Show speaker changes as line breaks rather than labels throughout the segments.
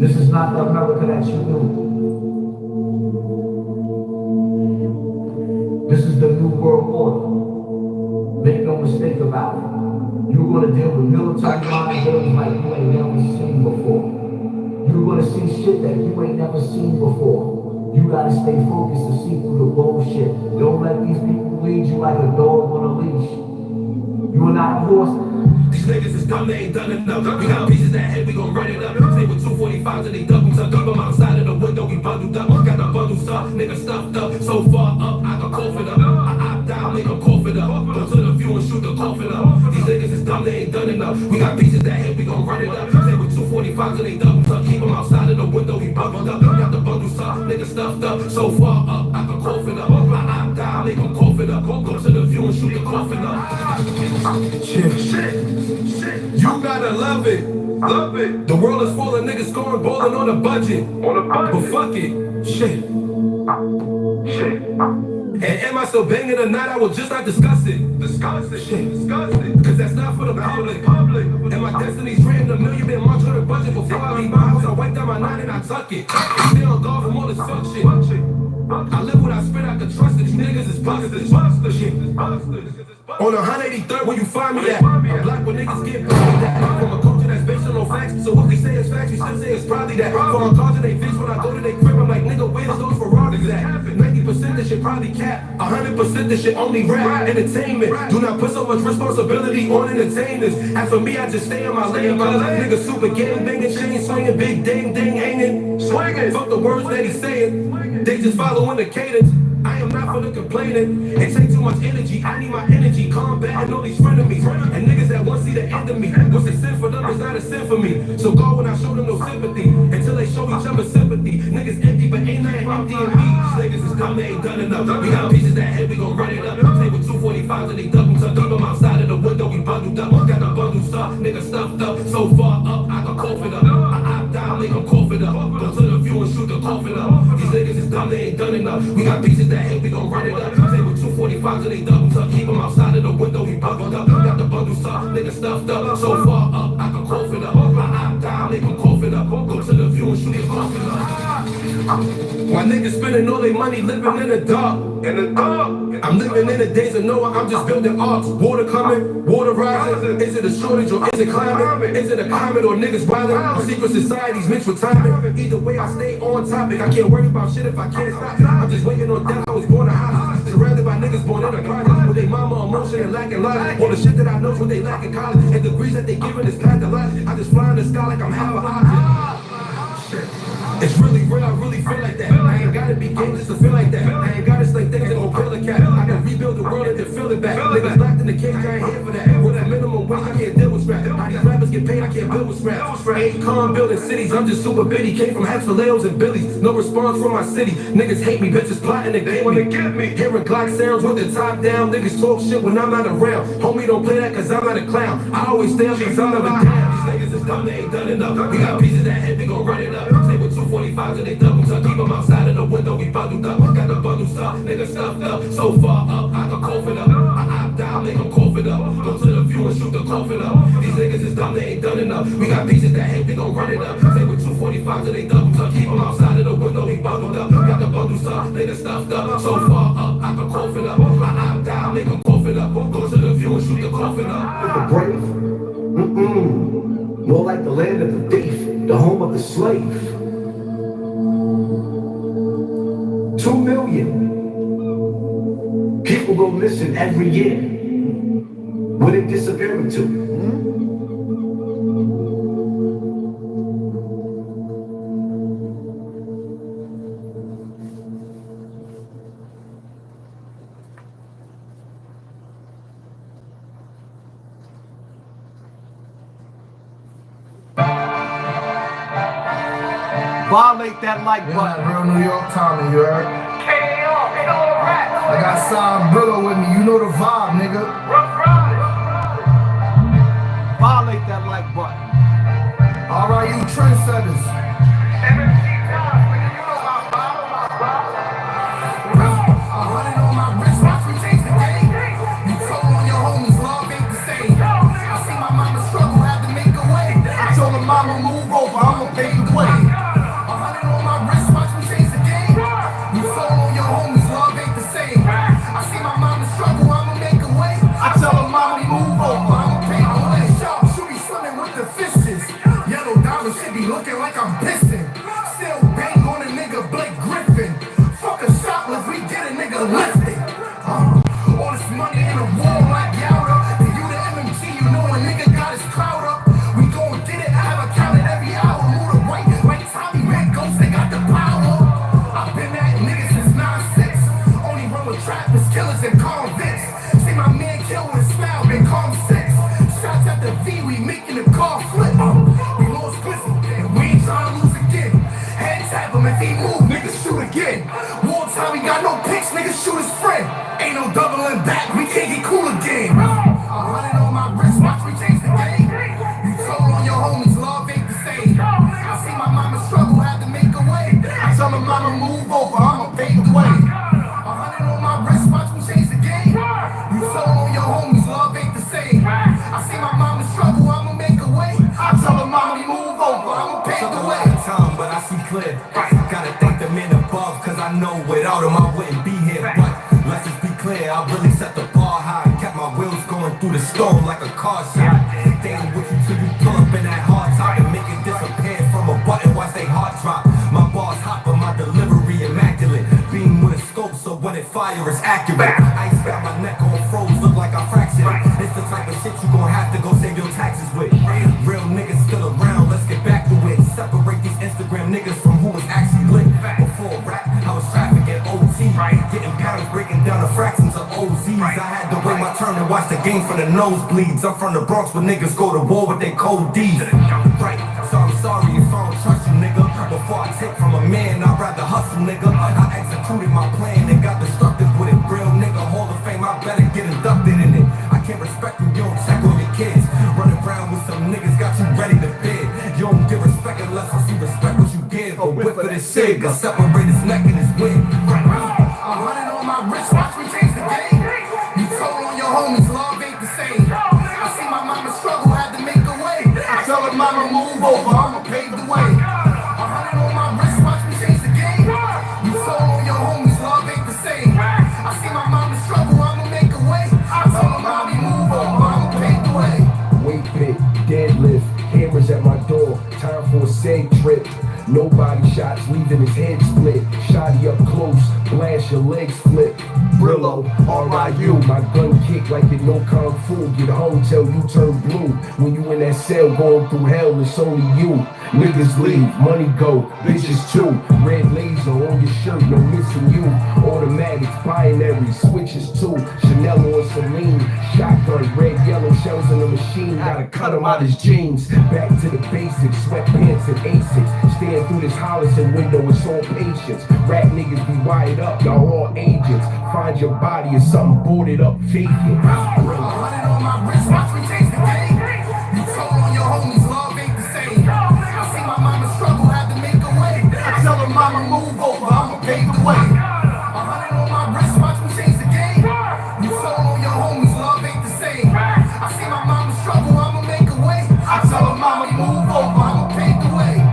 This is not the America that you knew. This is the new world order. Make no mistake about it. You're going to deal with military liabilities like you ain't never seen before. You're going to see shit that you ain't never seen before. You got to stay focused to see through the bullshit. Don't let these people lead you like a dog on a leash. You are not a horse.
These niggas is dumb, they ain't done enough. We got pieces that head, we gon' run it up. Stay with 245s and they double tuck. Keep them outside of the window, we bundled up. Got the bundle stuff, nigga stuffed up. So far up, I can cough it up. I opt down, make them cough it up. Go to the view and shoot the coffin up. These niggas is dumb, they ain't done enough. We got pieces that head, we gon' run it up. Stay with 245s and they double tuck. Keep them outside of the window, we bundled up. Got the bundle stuff, nigga stuffed up. So far up, I can cough it up. I opt down, make them cough it up. Go to the view and shoot the coffin up. Shit. You gotta love it. Love it. The world is full of niggas scoring, balling on a budget. But fuck it. Shit. And am I still banging or not? I will just not discuss it. Shit. Cause that's not for the public. And my destiny's written $1 million, been marched on a budget. Before I leave my house, I wiped out my 9 and I tuck it. Stay on guard from all this fuck shit. I live what I spit, I can trust it. These niggas is busters. Shit. On 183rd, where you find me at? I'm black when niggas get paid that. From a culture that's based on no facts. So what we say is facts, we still say it's probably that. From a cars to they bitch, when I go to they crib, I'm like, nigga, where's those Ferraris at? 90% this shit probably cap. 100% this shit only rap. Entertainment. Do not put so much responsibility on entertainers. As for me, I just stay in my lane. Nigga super gang banging, chain swinging, big ding hanging. Swinging. Fuck the words that he's saying. They just following the cadence. I am not for the complaining. It takes too much energy. I need my energy combating all these frenemies. And niggas that want to see the end of me. What's a sin for them is not a sin for me. So God when I show them no sympathy. Until they show each other sympathy. Niggas empty but ain't nothing empty in me. These niggas is dumb, they ain't done enough. We got pieces that head, we gon' run it up. Stay with 245s and they double tuck. Keep them outside of the window, we bundled up. Got the bundle stuff, nigga stuffed up. So far up, I can cough it up. I opt down, make them cough it up. Go to the view and shoot the coffin up. These niggas is dumb, they ain't done enough. We got pieces that head, we gon' run it up. Stay with 245s and they double tuck. Keep them outside of the window, we bundled up. Got the bundle stuff, nigga stuffed up. So far up, I can cough it up. I opt down, make them cough it up. Go to the view and shoot the coffin up. My niggas spending all their money living in the dark. I'm living in the days of Noah, I'm just building arcs. Water coming, water rising. Is it a shortage or is it climbing? Is it a climate or niggas wildin'? Secret societies mixed with timing. Either way, I stay on topic. I can't worry about shit if I can't stop. I'm just waiting on death, I was born a house. Surrounded by niggas born in a project. With they mama emotion and lacking logic. All the shit that I know is what they lack in college. And degrees that they giving is pathologic. I just fly in the sky like I'm half a object. Shit. It's really real, I really feel like that. I ain't gotta be gay just to feel like that. I ain't gotta slay things that gon' kill a cat. I can rebuild the world and then feel it back. Niggas locked in the cage, I ain't here for that. With that minimum wage, I can't deal with scrap. How these rappers get paid, I can't build with scrap. Ain't calm building cities, I'm just super bitty. Came from hats for Leos and Billies. No response from my city. Niggas hate me, bitches plotting to get me. Hearing Glock sounds with the top down. Niggas talk shit when I'm not around. Homie, don't play that cause I'm not a clown. I always stay up these I'm never down. These niggas is dumb, they ain't done enough. We got pieces that head, we gon' run it up. Stay with 245s and they double tuck. Keep them outside of the window, we bundled up. Got the bundle stuff, nigga stuffed up. So far up, I can cough it up. I opt down, make them cough it up. Go to the view and shoot the coffin up. These niggas is dumb, they ain't done enough. We got pieces that hate, we gon' run it up. Stay with 245s and they double tuck. Keep them outside of the window, we bundled up. Got the bundle stuff, nigga stuffed up. So far up, I can cough it up. I opt down, make them cough it up. Go to the view and shoot the coffin up.
The brave. More like the land of the thief, the home of the slave. 2 million people go missing every year. Where they disappearing to? Violate that like button.
Real New York Tommy, you heard? I got Symbolism with me, you know the vibe, nigga.
Violate that like button.
Alright, you trendsetters. On my wrist, watch me change the game. You told on your homies, love ain't the same. I see my mama struggle, had to make a way. I told her mama move over, I'ma pave the way. be looking like I'm pissing. Still bang on a nigga Blake Griffin. Fuck a shoplift, we get a nigga lifted. All this money in the wall like Yowda. And you the MMG, you know a nigga got his crowd up. We gon' get it, I have a counted every hour. Move the right like Tommy Mancos, they got the power. I've been that nigga since 9-6. Only run with trappers, killers, and convicts. See my man kill with a smile, been calm 6. Shots at the V, we making the car flip. We lost Glizzy, and we ain't trying to lose again. Head tap him, if he move, niggas shoot again. Wartime, we got no picks, niggas shoot his friend. Ain't no doubling back, we can't get cool again. 100 on my wrist, watch me change the game. You told on your homies, love ain't the same. I see my mama struggle, had to make a way. I tell her mama move over, I'ma pave the way. 100 on my wrist, watch me change the game. You told on your homies, love ain't the same. I see my mama struggle, I'ma make a way. I tell her mama move over, I'ma pave the way.
Time, but I see clear. Gotta thank the men above, cause I know without them I wouldn't be here. But let's just be clear, I really set the bar high. Kept my wheels going through the storm like a car shot. They ain't with you till you pull up in that hard top and make it disappear from a button, watch they heart drop. My bars hot, but my delivery immaculate. Beam with a scope, so when it fire, it's accurate. Ice got my neck on froze, look like I fractured it. It's the type of shit you gon' have to go save your taxes with. Real niggas still around, let's get back to it. Separate these Instagram niggas from who was actually lit. Before rap, I was trafficking OT. Getting pounds, breaking down the fractions of OZs. I had to wait my turn and watch the game from the nosebleeds. I'm from the Bronx where niggas go to war with their cold D's. Right, so I'm sorry if I don't trust you, nigga. Before I take from a man, I'd rather hustle, nigga. I executed my plan and got destructive with it. Real nigga, Hall of Fame, I better get inducted in it. I can't respect you, you don't check on your kids. Running around with some niggas, got you ready to bid. You don't give respect unless I see respect what you give. A whip for this shit, I separate his neck and his wig.
100 on my wrist, watch me change the game. You told on your homies, love ain't the same. I see my mama struggle, had to make a way. I tell her mama move over, I'ma pave the way. 100 on my wrist, watch me change the game. You told on your homies, love ain't the same. I see my mama struggle, I'ma make a way. I tell her mommy move over, I'ma pave the way.
Weight pit, deadlift, cameras at my door, time for a seg trip. No body shots, leaving his head split. Shotty up close, blast your legs flip. Brillo, R.I.U. My gun kick like it no kung fu. Get home till you turn blue. When you in that cell going through hell, it's only you. Niggas leave, money go, bitches too. Red laser on your shirt, no missing you. Automatics, binary, switches too. Chanel on Celine, shotgun, red, yellow shells in the machine. Gotta cut him out his jeans. Back to the basics, sweatpants and Asics. Stand through this Hollister window, it's all patience. Rat niggas be wired up, y'all all agents. Find your body or something boarded up, vacant.
100 on my wrist, watch me change the game. You told on your homies, love ain't the same. I see my mama struggle, had to make a way. I tell her mama move over, I'ma pave the way. 100 on my wrist, watch me change the game. You told on your homies, love ain't the same. I see my mama struggle, I'ma make a way. I tell her mama move over, I'ma pave the way.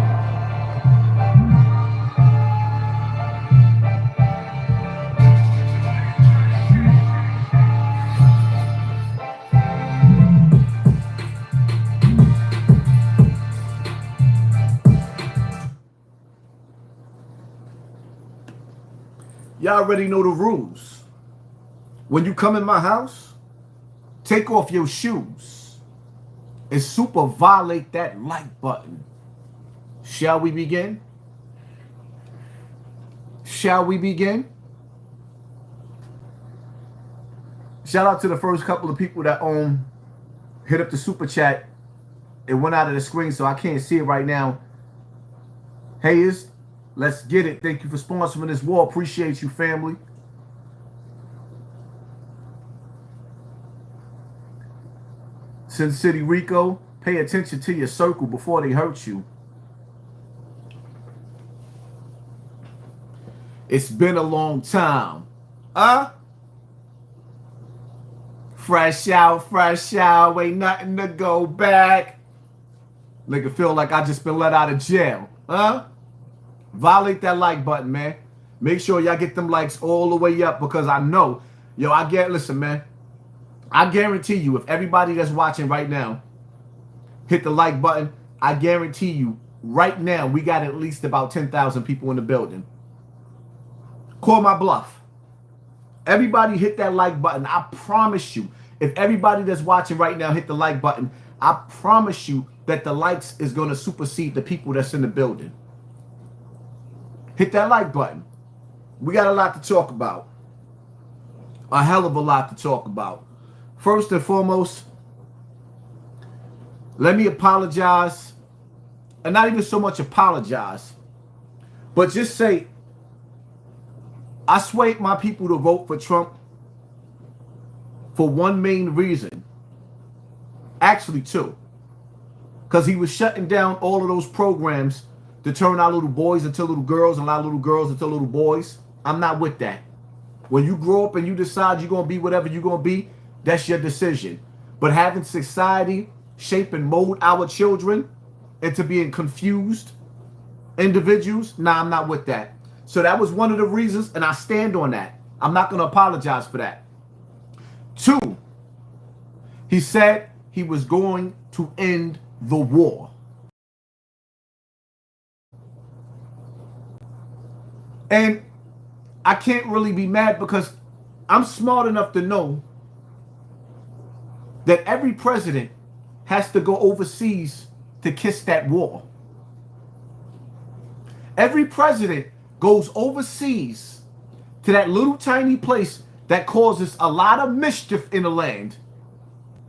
Y'all already know the rules. When you come in my house, take off your shoes and super violate that like button. Shall we begin? Shall we begin? Shout out to the first couple of people that hit up the super chat. It went out of the screen, so I can't see it right now. Hayes, let's get it. Thank you for sponsoring this war. Appreciate you, family. Sin City Rico, pay attention to your circle before they hurt you. It's been a long time. Fresh out, ain't nothing to go back. Nigga feel like I just been let out of jail. Violate that like button, man. Make sure y'all get them likes all the way up, because I know, listen, man. I guarantee you, if everybody that's watching right now hit the like button, I guarantee you right now, we got at least about 10,000 people in the building. Call my bluff. Everybody hit that like button. I promise you, if everybody that's watching right now hit the like button, I promise you that the likes is going to supersede the people that's in the building. Hit that like button. We got a lot to talk about. A hell of a lot to talk about. First and foremost, let me apologize. And not even so much apologize, but just say, I swayed my people to vote for Trump for one main reason. Actually, two. Because he was shutting down all of those programs to turn our little boys into little girls and our little girls into little boys. I'm not with that. When you grow up and you decide you're going to be whatever you're going to be, that's your decision. But having society shape and mold our children into being confused individuals, nah, I'm not with that. So that was one of the reasons, and I stand on that. I'm not going to apologize for that. Two, he said he was going to end the war. And I can't really be mad because I'm smart enough to know that every president has to go overseas to kiss that war. Every president goes overseas to that little tiny place that causes a lot of mischief in the land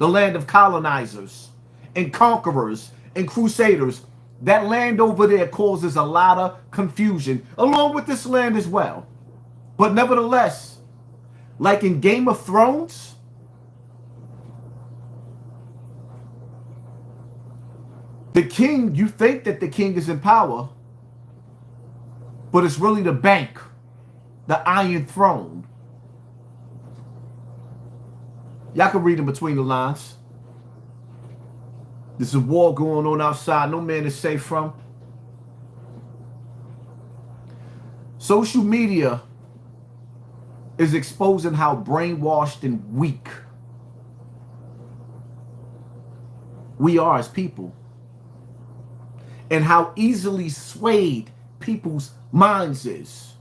of colonizers and conquerors and crusaders. That land over there causes a lot of confusion, along with this land as well. But nevertheless, like in Game of Thrones, the king, you think that the king is in power, but it's really the bank, the Iron Throne. Y'all can read in between the lines. There's a war going on outside no man is safe from. Social media is exposing how brainwashed and weak we are as people, and how easily swayed people's minds is.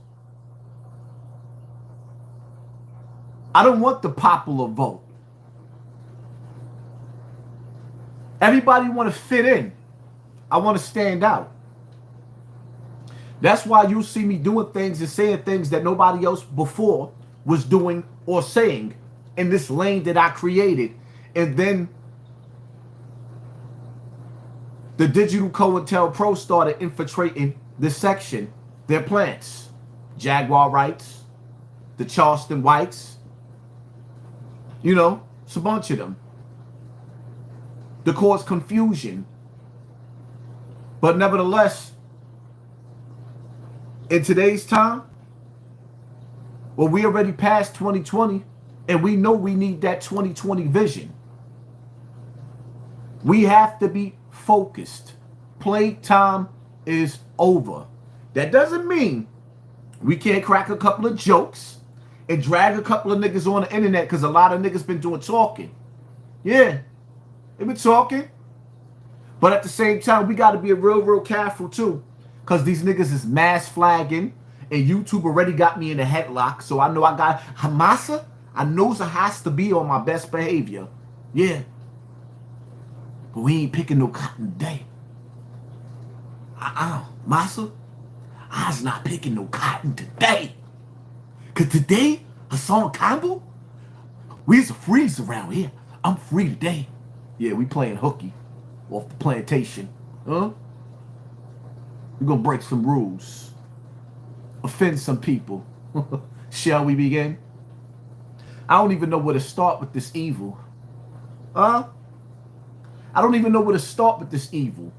I don't want the popular vote. Everybody want to fit in. I want to stand out. That's why you see me doing things and saying things that nobody else before was doing or saying in this lane that I created. And then the digital COINTELPRO started infiltrating this section. Their plants. Jaguar Wrights, the Charleston Whites, you know, it's a bunch of them. To cause confusion. But nevertheless, in today's time, well, we already passed 2020, and we know we need that 2020 vision. We have to be focused. Playtime is over. That doesn't mean we can't crack a couple of jokes and drag a couple of niggas on the internet, because a lot of niggas been doing talking. Yeah, they been talking. But at the same time, we got to be real careful too, because these niggas is mass flagging, and YouTube already got me in a headlock. So I know I got Hamasa. I knows I has to be on my best behavior. Yeah. But we ain't picking no cotton today. Massa, I's not picking no cotton today. Cause today, HASSAN Campbell, we's a freeze around here. I'm free today. Yeah, we playing hooky off the plantation. Huh? We're gonna break some rules. Offend some people. Shall we begin? I don't even know where to start with this evil. Huh? I don't even know where to start with this evil.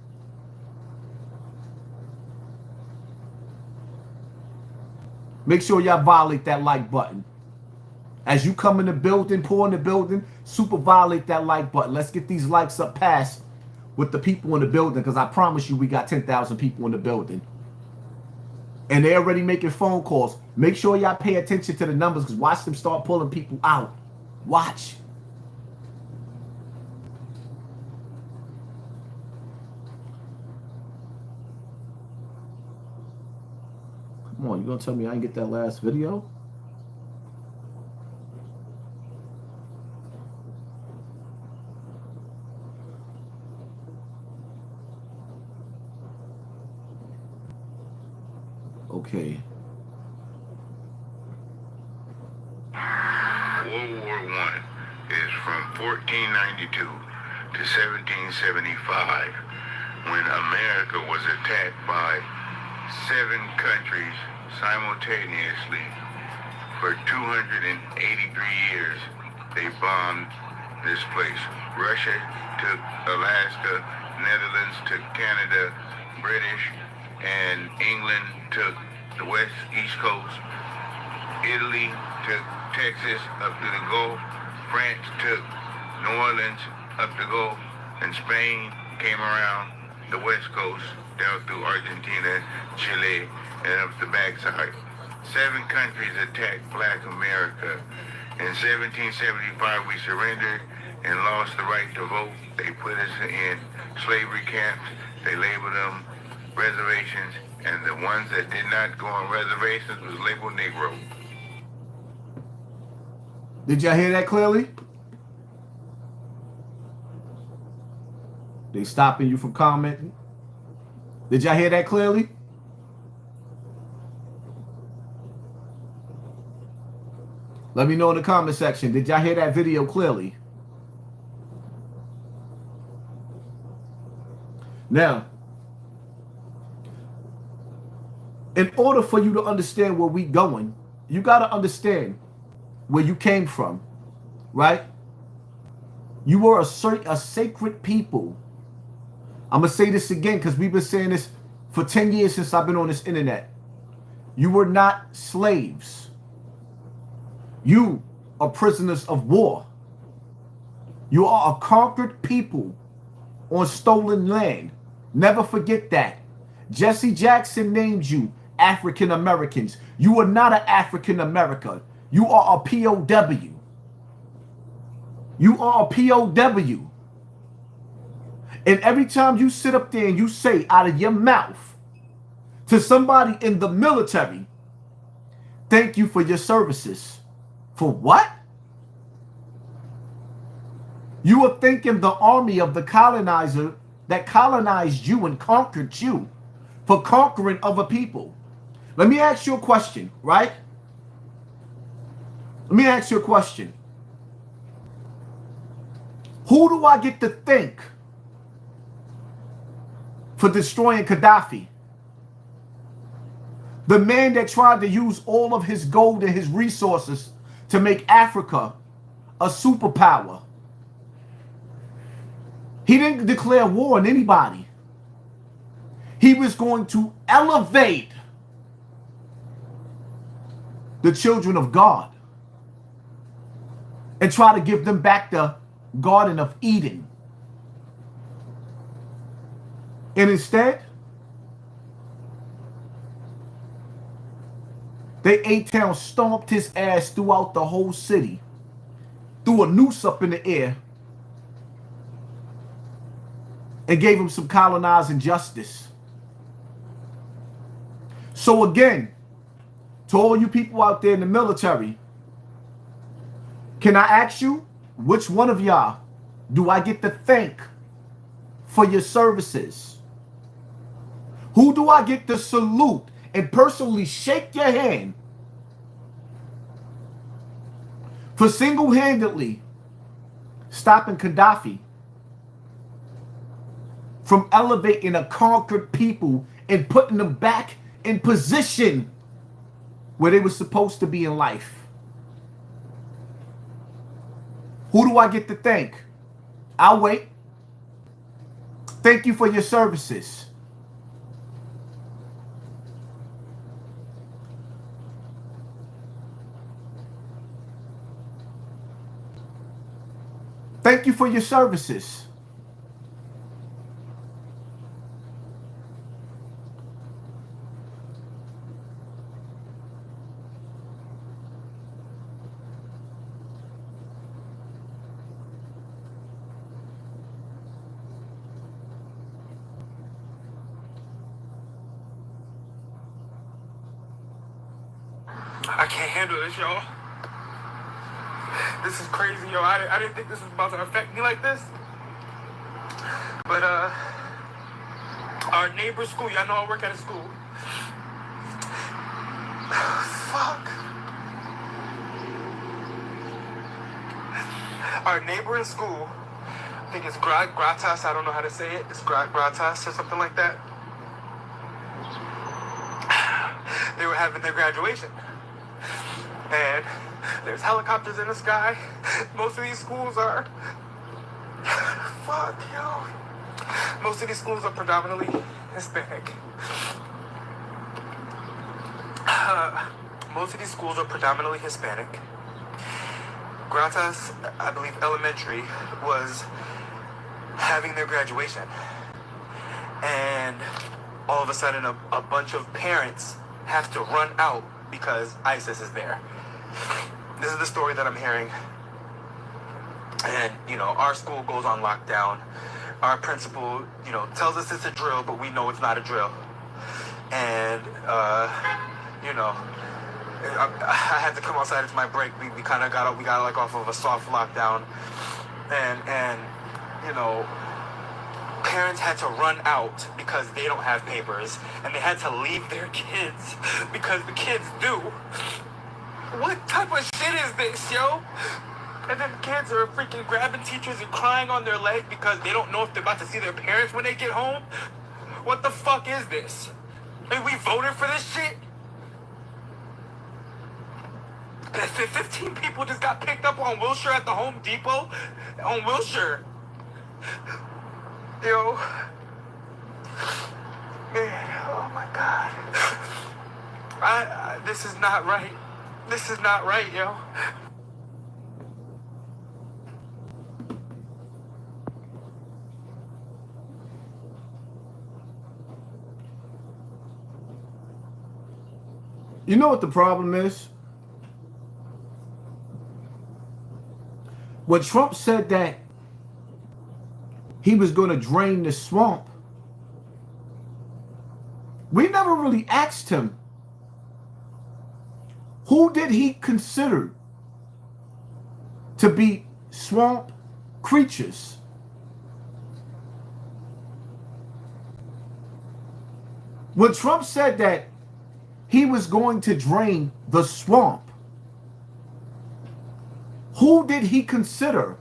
Make sure y'all violate that like button. As you come in the building, pour in the building, super violate that like button. Let's get these likes up past with the people in the building, because I promise you we got 10,000 people in the building. And they're already making phone calls. Make sure y'all pay attention to the numbers, because watch them start pulling people out. Watch. Come on, you gonna tell me I didn't get that last video? Okay.
World War I is from 1492 to 1775, when America was attacked by 7 countries simultaneously. For 283 years, they bombed this place. Russia took Alaska, Netherlands took Canada, British and England took the East Coast, Italy took Texas up to the Gulf, France took New Orleans up the Gulf, and Spain came around the West Coast down through Argentina, Chile, and up the backside. 7 countries attacked Black America. In 1775, we surrendered and lost the right to vote. They put us in slavery camps. They labeled them reservations, and the ones that did not go on reservations was labeled Negro.
Did y'all hear that clearly? They stopping you from commenting? Did y'all hear that clearly? Let me know in the comment section. Did y'all hear that video clearly? Now, in order for you to understand where we going, you got to understand where you came from, right? You were a sacred people. I'm going to say this again because we've been saying this for 10 years since I've been on this internet. You were not slaves. You are prisoners of war. You are a conquered people on stolen land. Never forget that. Jesse Jackson named you African Americans. You are not an African American. You are a POW. You are a POW. And every time you sit up there and you say out of your mouth to somebody in the military, thank you for your services. For what? You are thanking the army of the colonizer that colonized you and conquered you for conquering other people. Let me ask you a question, right? Let me ask you a question. Who do I get to thank for destroying Gaddafi? The man that tried to use all of his gold and his resources to make Africa a superpower. He didn't declare war on anybody. He was going to elevate the children of God and try to give them back the Garden of Eden. And instead, they A-Town stomped his ass throughout the whole city, threw a noose up in the air, and gave him some colonizing justice. So again, to all you people out there in the military, can I ask you, which one of y'all do I get to thank for your services? Who do I get to salute and personally shake your hand for single-handedly stopping Gaddafi from elevating a conquered people and putting them back in position where they were supposed to be in life? Who do I get to thank? I'll wait. Thank you for your services. Thank you for your services.
I can't handle this, y'all. This is crazy, yo. I didn't think this was about to affect me like this. But, our neighbor's school, y'all know I work at a school. Fuck. Our neighbor in school, I think it's Gratas, I don't know how to say it. It's Gratas or something like that. They were having their graduation. And there's helicopters in the sky. Most of these schools are... Fuck, yo. Most of these schools are predominantly Hispanic. Most of these schools are predominantly Hispanic. Gratas, I believe elementary, was having their graduation. And all of a sudden a bunch of parents have to run out because ISIS is there. This is the story that I'm hearing. And, you know, our school goes on lockdown. Our principal, you know, tells us it's a drill, but we know it's not a drill. And, you know, I had to come outside. It's my break. We kind of got like off of a soft lockdown. And, you know, parents had to run out because they don't have papers. And they had to leave their kids because the kids do. What type of shit is this, yo? And then kids are freaking grabbing teachers and crying on their leg because they don't know if they're about to see their parents when they get home. What the fuck is this? Like, we voted for this shit? 15 people just got picked up on Wilshire at the Home Depot. On Wilshire. Yo. Man, oh my God. This is not right. This is not right, yo.
You know what the problem is? When Trump said that he was going to drain the swamp, we never really asked him, who did he consider to be swamp creatures? When Trump said that he was going to drain the swamp, who did he consider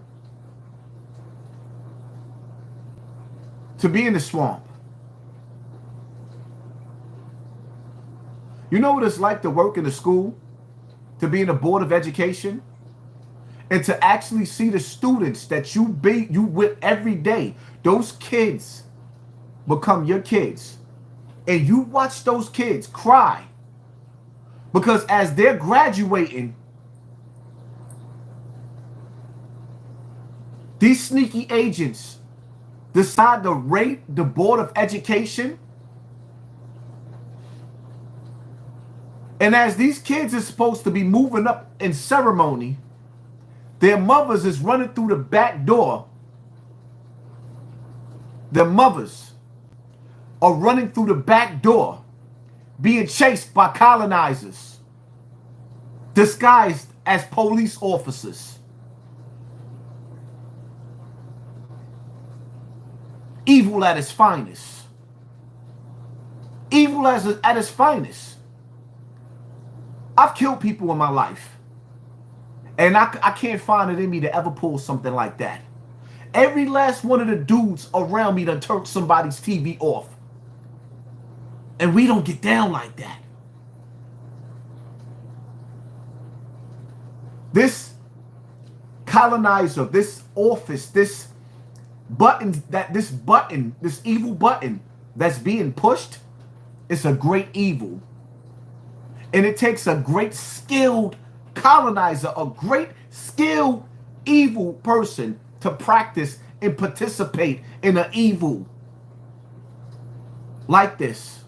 to be in the swamp? You know what it's like to work in a school, to be in a board of education, and to actually see the students that you with every day, those kids become your kids. And you watch those kids cry because as they're graduating, these sneaky agents decide to raid the Board of Education. And as these kids are supposed to be moving up in ceremony, their mothers is running through the back door. Their mothers are running through the back door, being chased by colonizers, disguised as police officers. Evil at its finest. Evil at its finest. I've killed people in my life. And I can't find it in me to ever pull something like that. Every last one of the dudes around me done turned somebody's TV off. And we don't get down like that. This colonizer, this office, this evil button that's being pushed, it's a great evil. And it takes a great skilled colonizer, a great skilled evil person to practice and participate in an evil like this.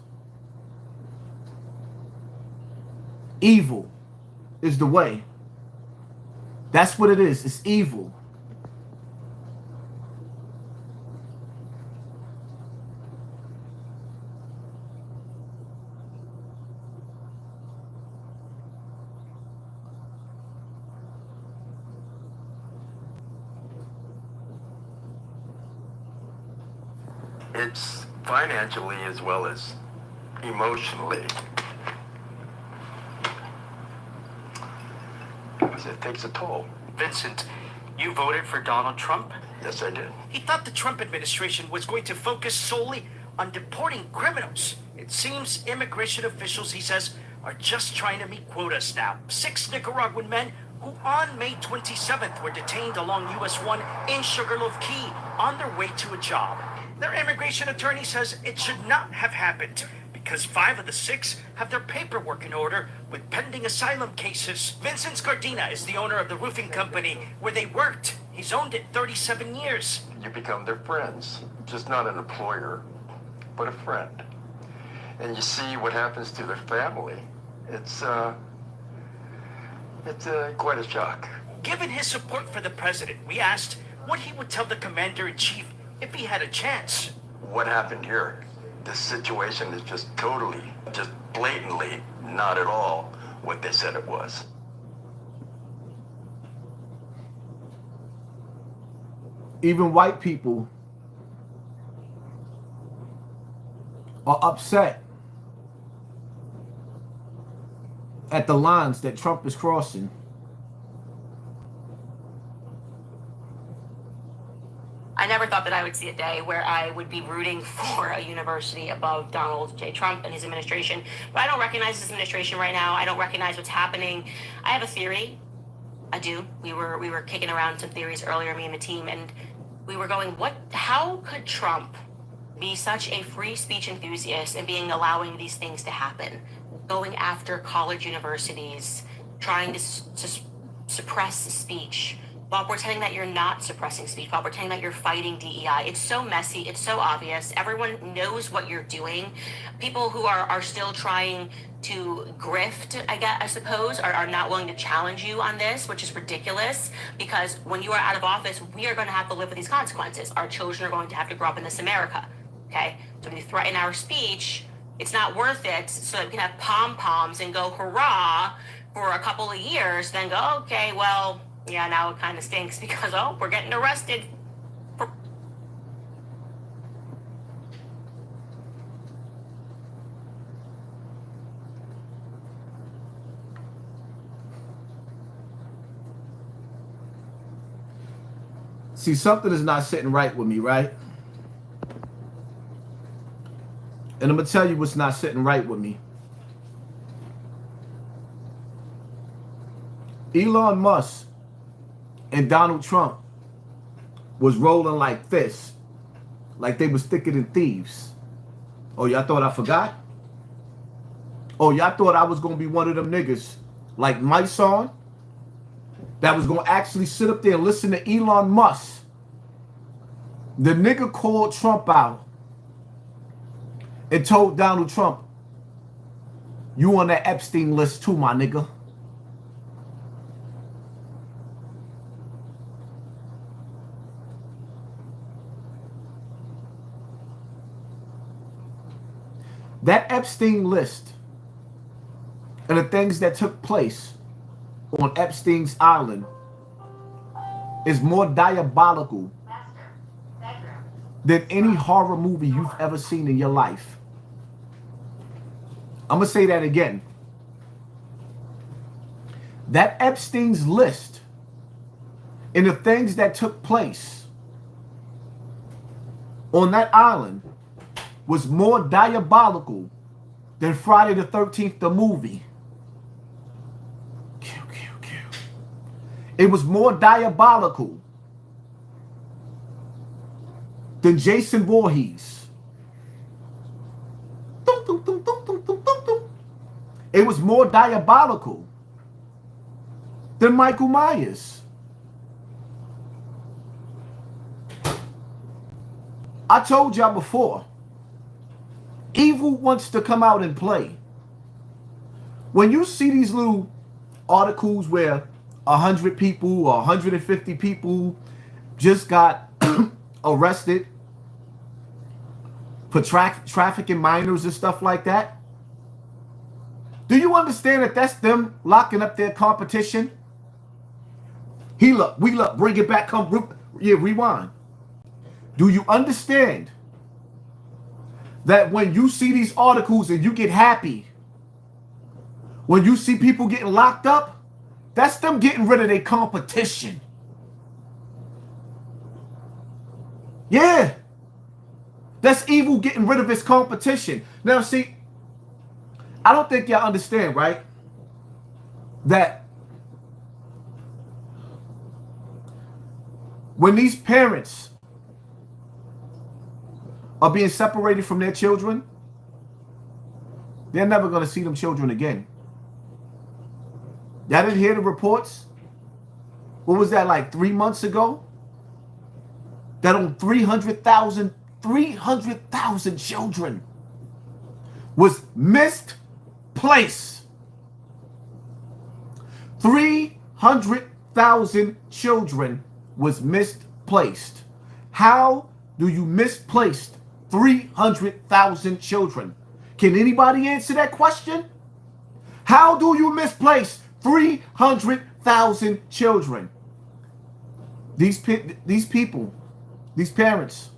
Evil is the way. That's what it is. It's evil.
It's financially as well as emotionally. Because it takes a toll.
Vincent, you voted for Donald Trump?
Yes, I did.
He thought the Trump administration was going to focus solely on deporting criminals. It seems immigration officials, he says, are just trying to meet quotas now. 6 Nicaraguan men who on May 27th were detained along US 1 in Sugarloaf Key on their way to a job. Their immigration attorney says it should not have happened because 5 of the 6 have their paperwork in order with pending asylum cases. Vincent Scardina is the owner of the roofing company where they worked. He's owned it 37 years.
You become their friends. Just not an employer, but a friend. And you see what happens to their family. It's quite a shock.
Given his support for the president, we asked what he would tell the commander-in-chief if he had a chance.
What happened here? This situation is just totally, just blatantly not at all what they said it was.
Even white people are upset at the lines that Trump is crossing.
I never thought that I would see a day where I would be rooting for a university above Donald J. Trump and his administration. But I don't recognize his administration right now. I don't recognize what's happening. I have a theory. I do. We were kicking around some theories earlier, me and the team, and we were going, how could Trump be such a free speech enthusiast and allowing these things to happen? Going after college universities, trying to suppress speech, while pretending that you're not suppressing speech, while pretending that you're fighting DEI. It's so messy, it's so obvious. Everyone knows what you're doing. People who are still trying to grift, I suppose, are not willing to challenge you on this, which is ridiculous, because when you are out of office, we are going to have to live with these consequences. Our children are going to have to grow up in this America, okay? So when you threaten our speech, it's not worth it so that we can have pom-poms and go hurrah for a couple of years, then go, okay, well, yeah, now it kind of stinks because, we're getting arrested.
See, something is not sitting right with me, right? And I'm going to tell you what's not sitting right with me. Elon Musk and Donald Trump was rolling like this, like they was thicker than thieves. Oh, y'all thought I forgot? Oh, y'all thought I was going to be one of them niggas like my son that was going to actually sit up there and listen to Elon Musk. The nigga called Trump out and told Donald Trump, you on that Epstein list too, my nigga. That Epstein list and the things that took place on Epstein's Island is more diabolical than any horror movie you've ever seen in your life. I'm going to say that again. That Epstein's list and the things that took place on that island was more diabolical than Friday the 13th, the movie. It was more diabolical than Jason Voorhees. It was more diabolical than Michael Myers. I told y'all before, evil wants to come out and play. When you see these little articles where 100 people or 150 people just got arrested for trafficking minors and stuff like that, do you understand that that's them locking up their competition? Heal up, wheel up, bring it back, rewind. Do you understand that when you see these articles and you get happy, when you see people getting locked up, that's them getting rid of their competition. Yeah. That's evil getting rid of its competition. Now, see, I don't think y'all understand, right? That when these parents are being separated from their children, they're never going to see them children again. Y'all didn't hear the reports? What was that, like 3 months ago? That on 300,000 children was misplaced. 300,000 children was misplaced. How do you misplace 300,000 children? Can anybody answer that question? How do you misplace 300,000 children? These people, these parents.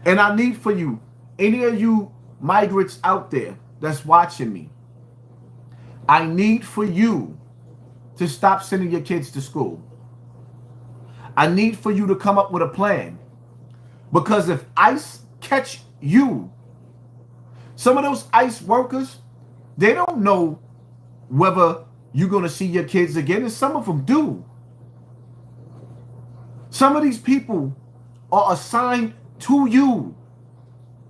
And I need for you, any of you migrants out there that's watching me, I need for you to stop sending your kids to school. I need for you to come up with a plan. Because if ICE catch you, some of those ICE workers, they don't know whether you're going to see your kids again, and some of them do. Some of these people are assigned to you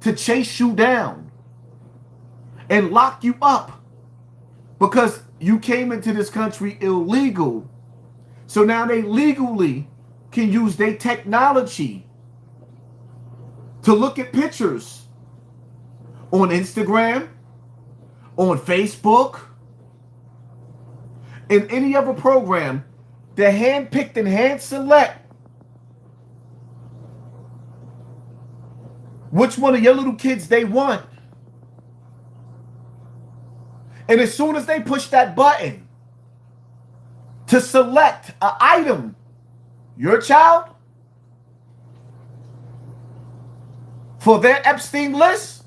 to chase you down and lock you up because you came into this country illegal. So now they legally can use their technology to look at pictures on Instagram, on Facebook, in any other program. They're hand-picked and hand-select which one of your little kids they want. And as soon as they push that button to select an item, your child, for their Epstein list,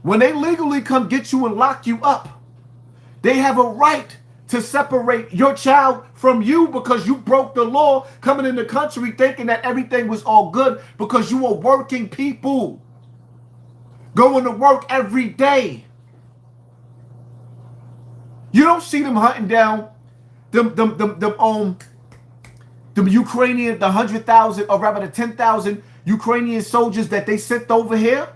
when they legally come get you and lock you up, they have a right to separate your child from you because you broke the law coming in the country thinking that everything was all good because you were working people going to work every day. You don't see them hunting down them Ukrainian, the 100,000 or rather the 10,000 Ukrainian soldiers that they sent over here.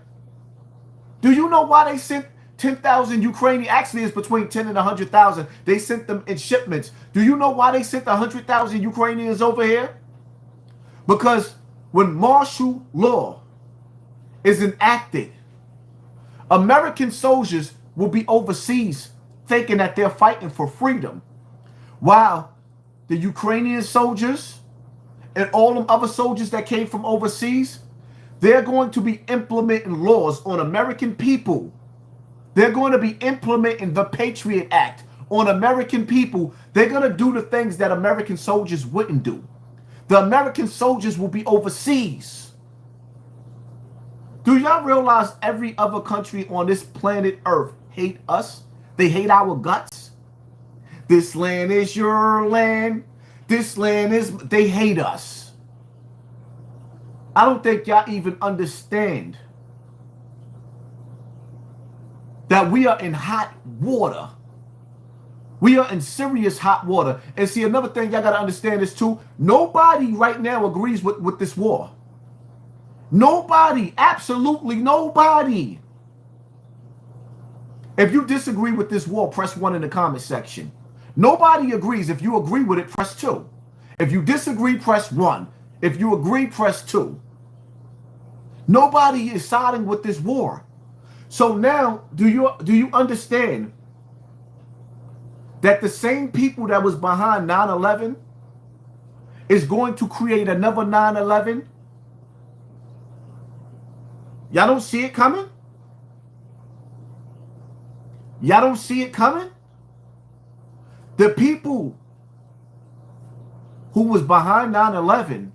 Do you know why they sent 10,000 Ukrainian? Actually, it's between 10 and 100,000. They sent them in shipments. Do you know why they sent 100,000 Ukrainians over here? Because when martial law is enacted, American soldiers will be overseas thinking that they're fighting for freedom, while the Ukrainian soldiers and all them other soldiers that came from overseas, they're going to be implementing laws on American people. They're going to be implementing the Patriot Act on American people. They're going to do the things that American soldiers wouldn't do. The American soldiers will be overseas. Do y'all realize every other country on this planet Earth hate us? They hate our guts. This land is your land. This land is, they hate us. I don't think y'all even understand that we are in hot water. We are in serious hot water. And see, another thing y'all got to understand is too, nobody right now agrees with this war. Nobody, absolutely nobody. If you disagree with this war, press 1 in the comment section. Nobody agrees. If you agree with it, press 2. If you disagree, press 1. If you agree, press 2. Nobody is siding with this war. So now, do you understand that the same people that was behind 9/11 is going to create another 9/11? Y'all don't see it coming? Y'all don't see it coming? The people who was behind 9/11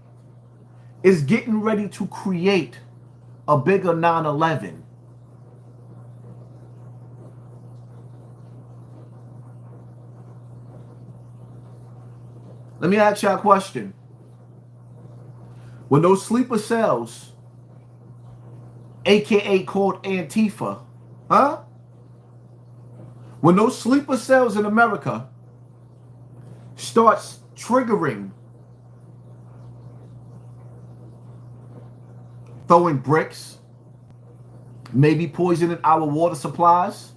is getting ready to create a bigger 9/11. Let me ask y'all a question. When those sleeper cells, aka called Antifa, huh? When those sleeper cells in America starts triggering, throwing bricks, maybe poisoning our water supplies,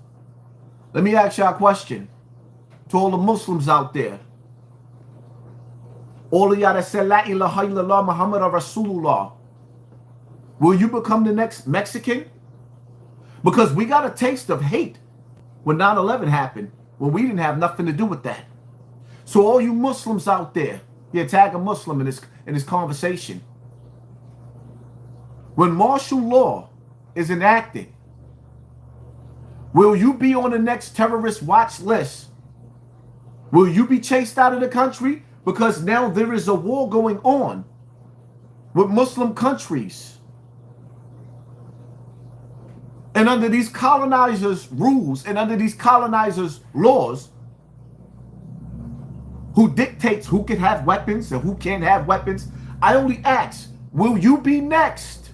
let me ask y'all a question. To all the Muslims out there, all of y'all that say La ilaha illallah Muhammad Rasulullah, will you become the next Mexican? Because we got a taste of hate when 9/11 happened, when we didn't have nothing to do with that. So all you Muslims out there, yeah, tag a Muslim in this conversation. When martial law is enacted, will you be on the next terrorist watch list? Will you be chased out of the country? Because now there is a war going on with Muslim countries. And under these colonizers' rules and under these colonizers' laws, who dictates who can have weapons and who can't have weapons, I only ask, will you be next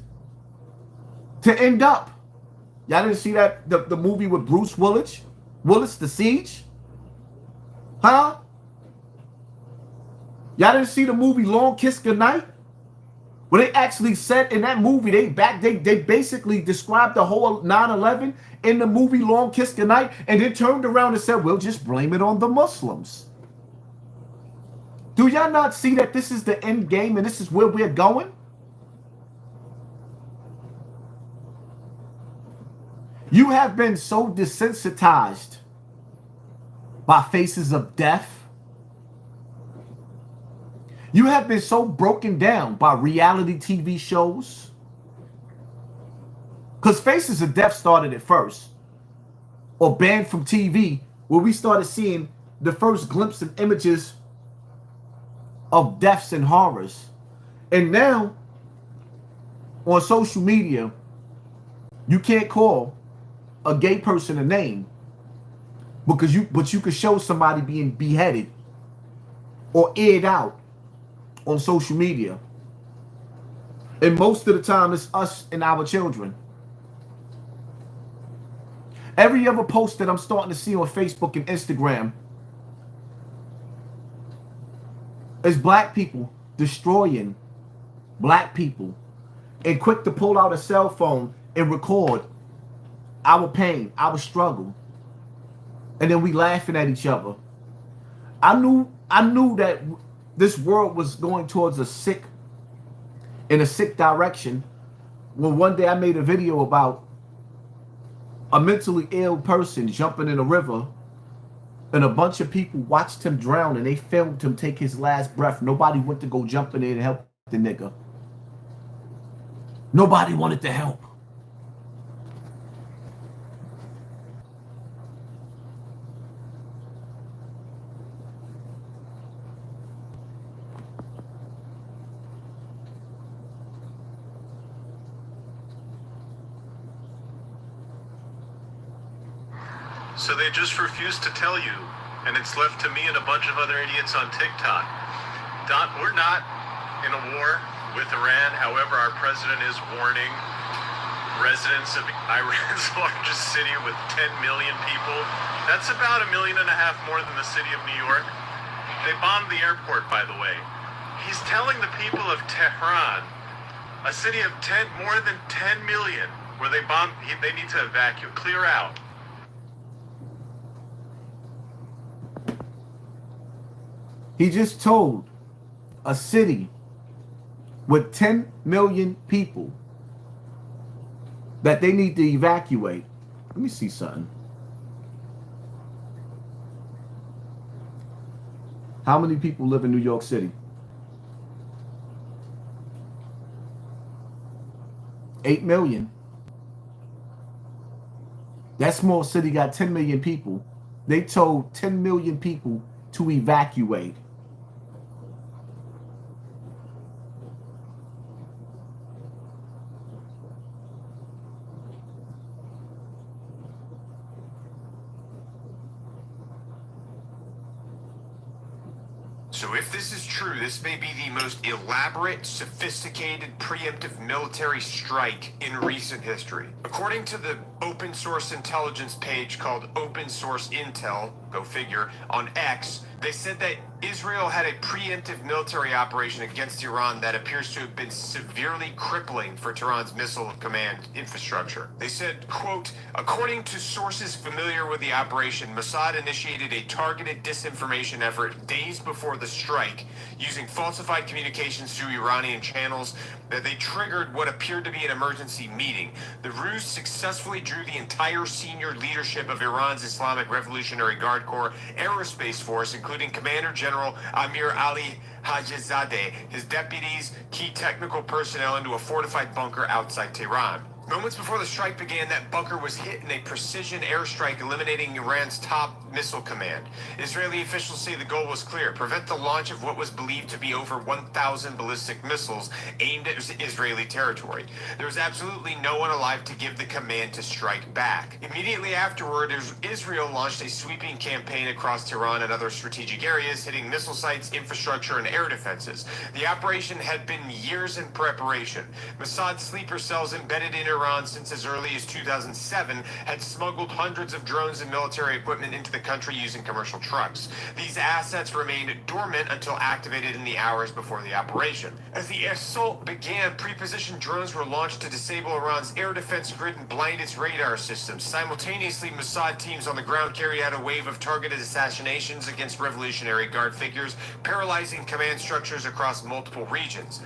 to end up? Y'all didn't see that, the movie with Bruce Willis, The Siege? Huh? Y'all didn't see the movie Long Kiss Goodnight? Where they actually said in that movie, they basically described the whole 9/11 in the movie Long Kiss Goodnight, and then turned around and said, we'll just blame it on the Muslims. Do y'all not see that this is the end game and this is where we're going? You have been so desensitized by faces of death. You have been so broken down by reality TV shows. Because Faces of Death started it first. Or banned from TV, where we started seeing the first glimpse of images of deaths and horrors. And now, on social media, you can't call a gay person a name. But you could show somebody being beheaded or aired out on social media. And most of the time it's us and our children. Every other post that I'm starting to see on Facebook and Instagram is black people destroying black people and quick to pull out a cell phone and record our pain, our struggle. And then we laughing at each other. I knew that this world was going towards a sick direction when one day I made a video about a mentally ill person jumping in a river, and a bunch of people watched him drown and they filmed him take his last breath. Nobody went to go jump in there and help the nigga. Nobody wanted to help.
So they just refuse to tell you, and it's left to me and a bunch of other idiots on TikTok. We're not in a war with Iran. However, our president is warning residents of Iran's largest city with 10 million people. That's about 1.5 million more than the city of New York. They bombed the airport, by the way. He's telling the people of Tehran, a city of more than 10 million, where they bombed, they need to evacuate, clear out.
He just told a city with 10 million people that they need to evacuate. Let me see something. How many people live in New York City? 8 million. That small city got 10 million people. They told 10 million people to evacuate.
So if this is true, this may be the most elaborate, sophisticated, preemptive military strike in recent history. According to the open source intelligence page called Open Source Intel, go figure, on X, they said that Israel had a preemptive military operation against Iran that appears to have been severely crippling for Tehran's missile command infrastructure. They said, quote, according to sources familiar with the operation, Mossad initiated a targeted disinformation effort days before the strike, using falsified communications through Iranian channels that they triggered what appeared to be an emergency meeting. The ruse successfully drew the entire senior leadership of Iran's Islamic Revolutionary Guard Corps Aerospace Force, including Commander General Amir Ali Hajizadeh, his deputies, key technical personnel, into a fortified bunker outside Tehran. Moments before the strike began, that bunker was hit in a precision airstrike, eliminating Iran's top missile command. Israeli officials say the goal was clear: prevent the launch of what was believed to be over 1,000 ballistic missiles aimed at Israeli territory. There was absolutely no one alive to give the command to strike back. Immediately afterward, Israel launched a sweeping campaign across Tehran and other strategic areas, hitting missile sites, infrastructure, and air defenses. The operation had been years in preparation. Mossad sleeper cells embedded in Iran since as early as 2007 had smuggled hundreds of drones and military equipment into the country using commercial trucks. These assets remained dormant until activated in the hours before the operation. As the assault began, pre-positioned drones were launched to disable Iran's air defense grid and blind its radar systems. Simultaneously, Mossad teams on the ground carried out a wave of targeted assassinations against Revolutionary Guard figures, paralyzing command structures across multiple regions.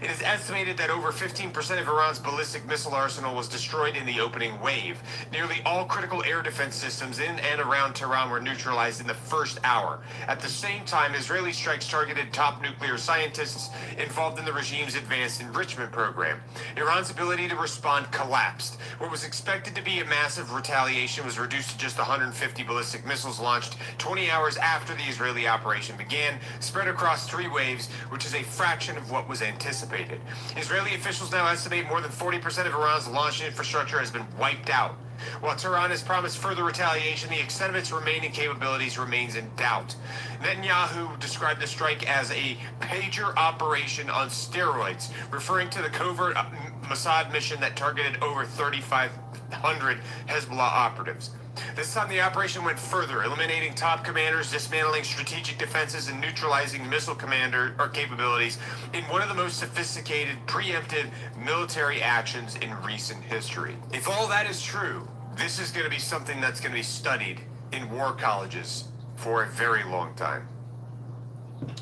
It is estimated that over 15% of Iran's ballistic missile arsenal was destroyed in the opening wave. Nearly all critical air defense systems in and around Tehran were neutralized in the first hour. At the same time, Israeli strikes targeted top nuclear scientists involved in the regime's advanced enrichment program. Iran's ability to respond collapsed. What was expected to be a massive retaliation was reduced to just 150 ballistic missiles launched 20 hours after the Israeli operation began, spread across 3 waves, which is a fraction of what was anticipated. Israeli officials now estimate more than 40% of Iran's launch infrastructure has been wiped out. While Tehran has promised further retaliation, the extent of its remaining capabilities remains in doubt. Netanyahu described the strike as a pager operation on steroids, referring to the covert Mossad mission that targeted over 3,500 Hezbollah operatives. This time the operation went further, eliminating top commanders, dismantling strategic defenses, and neutralizing missile capabilities in one of the most sophisticated, preemptive military actions in recent history. If all that is true, this is going to be something that's going to be studied in war colleges for a very long time.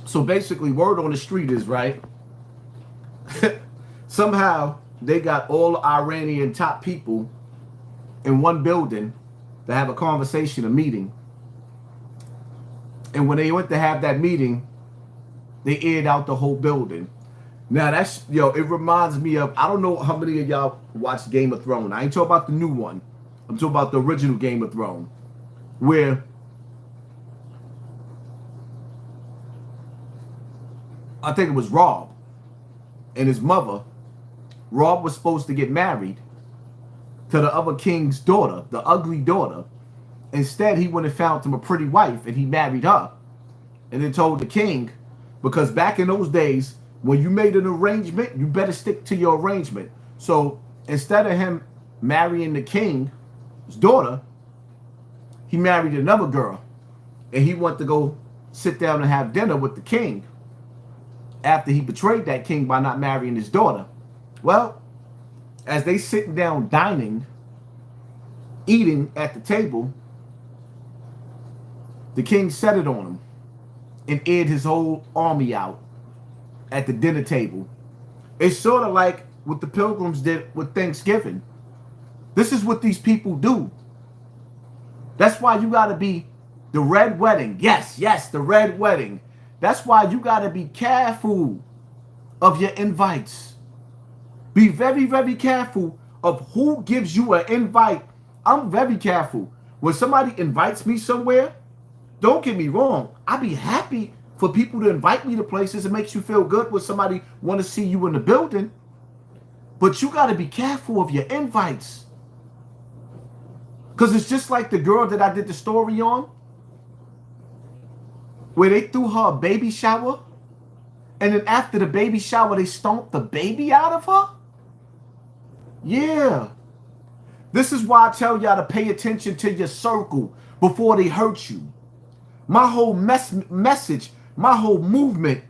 So basically, word on the street is, right, somehow they got all Iranian top people in one building to have a conversation, a meeting. And when they went to have that meeting, they aired out the whole building. Now that's, it reminds me of, I don't know how many of y'all watched Game of Thrones. I ain't talking about the new one. I'm talking about the original Game of Thrones, where I think it was Rob and his mother. Rob was supposed to get married to the other king's daughter, the ugly daughter. Instead, he went and found him a pretty wife, and he married her. And then told the king, because back in those days, when you made an arrangement, you better stick to your arrangement. So instead of him marrying the king's daughter, he married another girl. And he went to go sit down and have dinner with the king after he betrayed that king by not marrying his daughter. Well, as they sitting down dining, eating at the table, the king set it on him and aired his whole army out at the dinner table. It's sort of like what the Pilgrims did with Thanksgiving. This is what these people do. That's why you got to be the red wedding. Yes, the red wedding. That's why you got to be careful of your invites. Be very, very careful of who gives you an invite. I'm very careful. When somebody invites me somewhere, don't get me wrong, I'd be happy for people to invite me to places. It makes you feel good when somebody want to see you in the building. But you got to be careful of your invites. Because it's just like the girl that I did the story on. where they threw her a baby shower, and then after the baby shower, they stomped the baby out of her? Yeah. This is why I tell y'all to pay attention to your circle before they hurt you. My whole message, my whole movement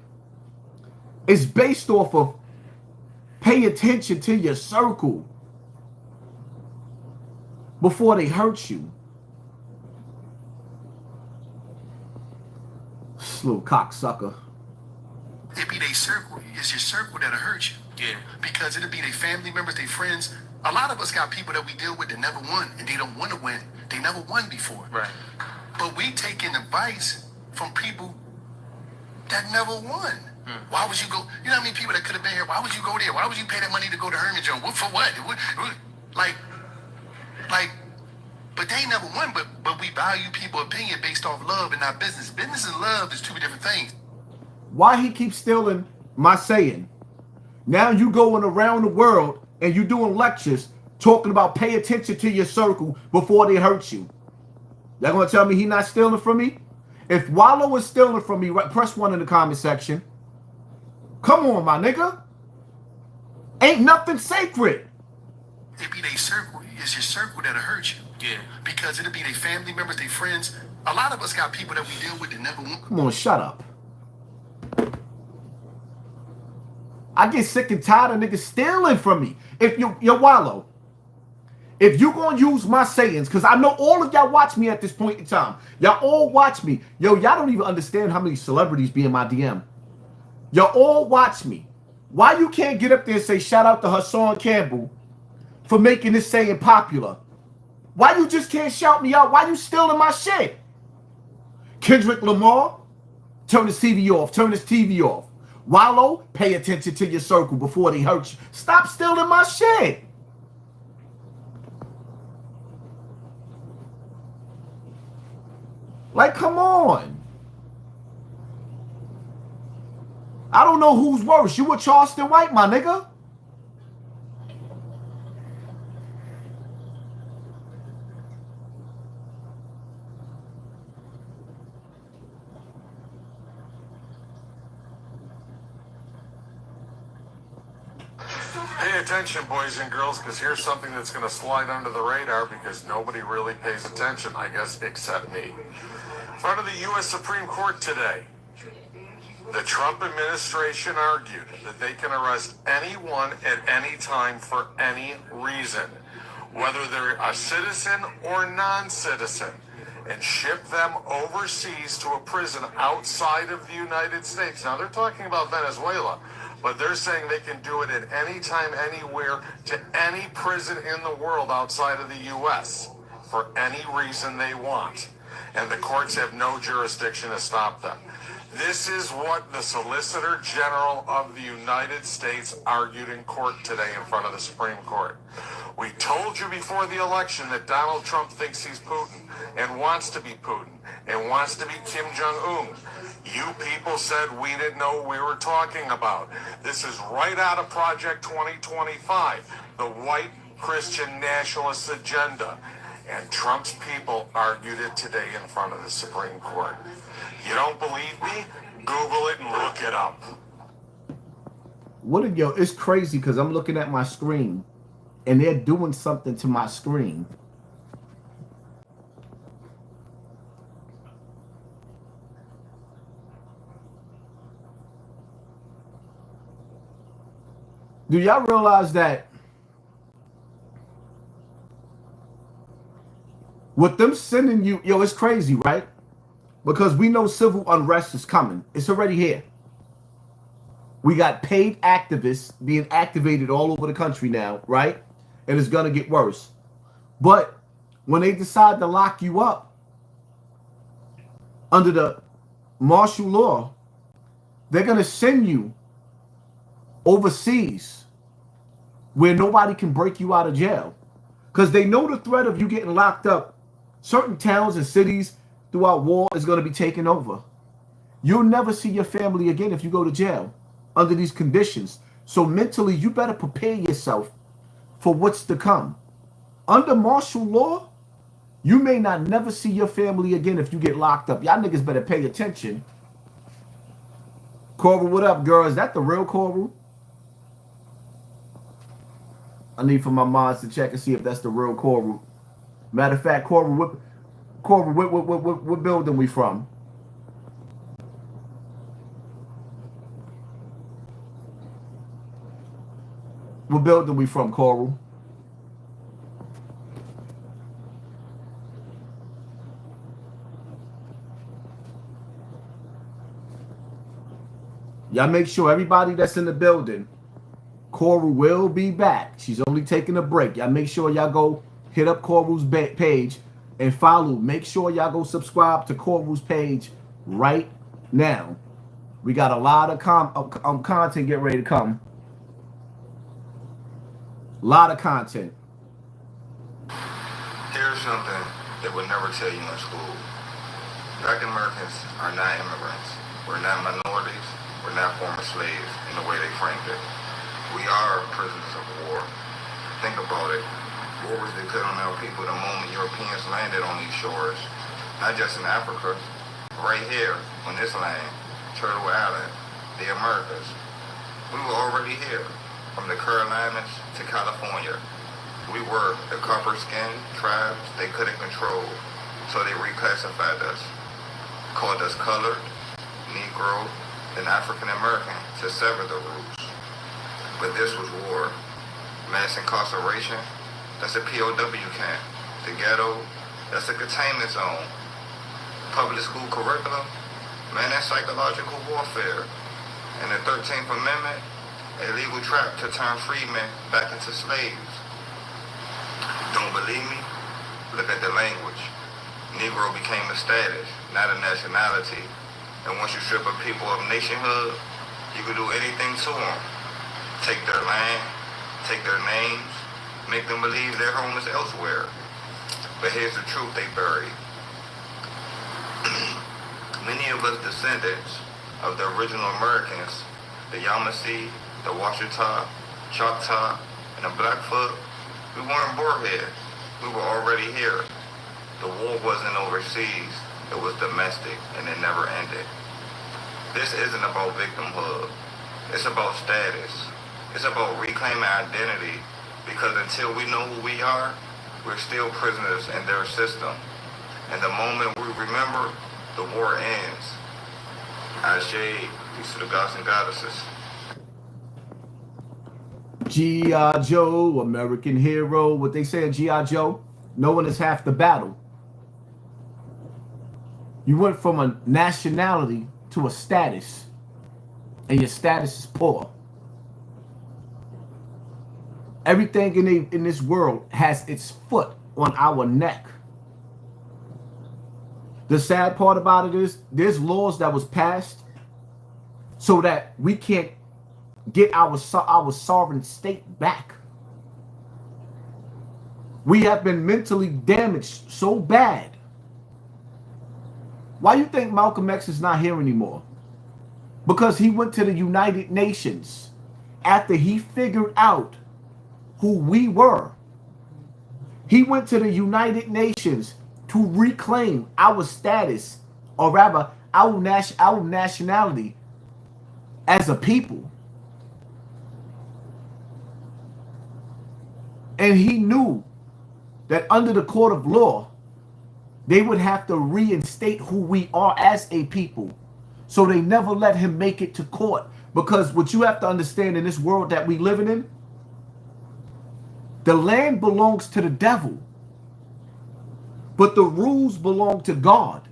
is based off of pay attention to your circle before they hurt you. This little cocksucker.
It be their circle. It's your circle that'll hurt you. Yeah. Because it'll be their family members, their friends. A lot of us got people that we deal with that never won, and they don't want to win. They never won before. Right. But we taking advice from people that never won. Why would you go? You know how many people that could have been here? Why would you go there? Why would you pay that money to go to Herman Jones? What for what? Like, but they never won. But we value people's opinion based off love and not business. Business and love is two different things.
Why he keeps stealing my saying? Now you going around the world and you doing lectures talking about pay attention to your circle before they hurt you. Y'all gonna tell me he not stealing from me? If Wallow is stealing from me, press 1 in the comment section. Come on, my nigga. Ain't nothing sacred.
It be their circle. It's your circle that'll hurt you. Yeah. Because it'll be their family members, their friends. A lot of us got people that we deal with that never won.
Come on, shut up. I get sick and tired of niggas stealing from me. If you're Wallow, if you gonna use my sayings, because I know all of y'all watch me at this point in time. Y'all all watch me. Yo, y'all don't even understand how many celebrities be in my DM. Y'all all watch me. Why you can't get up there and say shout out to HASSAN Campbell for making this saying popular? Why you just can't shout me out? Why you stealing my shit? Kendrick Lamar, turn this TV off. Turn this TV off. Wallow, pay attention to your circle before they hurt you. Stop stealing my shit. Like, come on. I don't know who's worse. You or Charleston White, my nigga?
Pay attention, boys and girls, because here's something that's going to slide under the radar because nobody really pays attention, I guess, except me. In front of the U.S. Supreme Court today, the Trump administration argued that they can arrest anyone at any time for any reason, whether they're a citizen or non-citizen, and ship them overseas to a prison outside of the United States. Now, they're talking about Venezuela, but they're saying they can do it at any time, anywhere, to any prison in the world outside of the U.S. for any reason they want. And the courts have no jurisdiction to stop them. This is what the Solicitor General of the United States argued in court today in front of the Supreme Court. We told you before the election that Donald Trump thinks he's Putin and wants to be Putin and wants to be Kim Jong-un. You people said we didn't know what we were talking about. This is right out of Project 2025, the white Christian nationalist agenda. And Trump's people argued it today in front of the Supreme Court. You don't believe me? Google it and look it up.
What yo, it's crazy because I'm looking at my screen and they're doing something to my screen. Do y'all realize that with them sending you, yo, it's crazy, right? Because we know civil unrest is coming. It's already here. We got paid activists being activated all over the country now, right? And it's going to get worse. But when they decide to lock you up under the martial law, they're going to send you overseas where nobody can break you out of jail. Because they know the threat of you getting locked up. Certain towns and cities throughout war is going to be taken over. You'll never see your family again if you go to jail under these conditions. So mentally, you better prepare yourself for what's to come. Under martial law, You may not never see your family again if you get locked up. Y'all niggas better pay attention. Coral, what up, girl? Is that the real Coral? I need for my mods to check and see if that's the real Coral. Matter of fact, Coral, what building we from? What building we from, Coral? Y'all make sure everybody that's in the building, Coral will be back. She's only taking a break. Y'all make sure y'all go hit up Coral's page and follow. Make sure y'all go subscribe to Coral's page right now. We got a lot of content getting ready to come. A lot of content.
Here's something they would never tell you in school. Black Americans are not immigrants. We're not minorities. We're not former slaves in the way they framed it. We are prisoners of war. Think about it. War was declared on our people the moment Europeans landed on these shores. Not just in Africa, right here on this land, Turtle Island, the Americas. We were already here, from the Carolinas to California. We were the copper-skinned tribes they couldn't control, so they reclassified us, called us colored, Negro, and African American to sever the roots. But this was war. Mass incarceration, that's a POW camp. The ghetto, that's a containment zone. Public school curriculum, man, that's psychological warfare. And the 13th Amendment, a legal trap to turn freemen back into slaves. Don't believe me? Look at the language. Negro became a status, not a nationality. And once you strip a people of nationhood, you can do anything to them. Take their land, take their names, make them believe their home is elsewhere. But here's the truth they buried. Many of us descendants of the original Americans, the Yamasee, the Washita, Choctaw, and the Blackfoot, we weren't born here. We were already here. The war wasn't overseas. It was domestic, and it never ended. This isn't about victimhood. It's about status. It's about reclaiming identity, because until we know who we are, we're still prisoners in their system. And the moment we remember, the war ends. Ashe, peace to the gods and goddesses.
G.I. Joe, American hero. What they say in G.I. Joe, no one is half the battle. You went from a nationality to a status, and your status is poor. Everything in this world has its foot on our neck. The sad part about it is there's laws that was passed so that we can't get our sovereign state back. We have been mentally damaged so bad. Why you think Malcolm X is not here anymore? Because he went to the United Nations after he figured out who we were. He went to the United Nations to reclaim our status, or rather our nationality as a people. And he knew that under the court of law, they would have to reinstate who we are as a people. So they never let him make it to court. Because what you have to understand in this world that we living in, the land belongs to the devil, but the rules belong to God.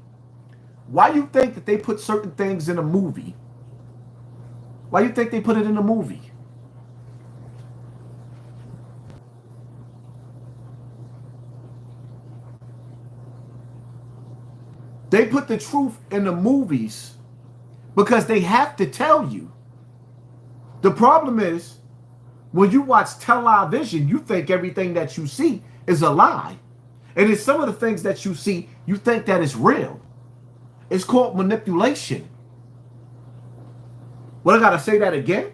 Why you think that they put certain things in a movie? Why you think they put it in a movie? They put the truth in the movies because they have to tell you. The problem is, when you watch television, you think everything that you see is a lie. And it's some of the things that you see, you think that is real. It's called manipulation. What, I gotta say that again?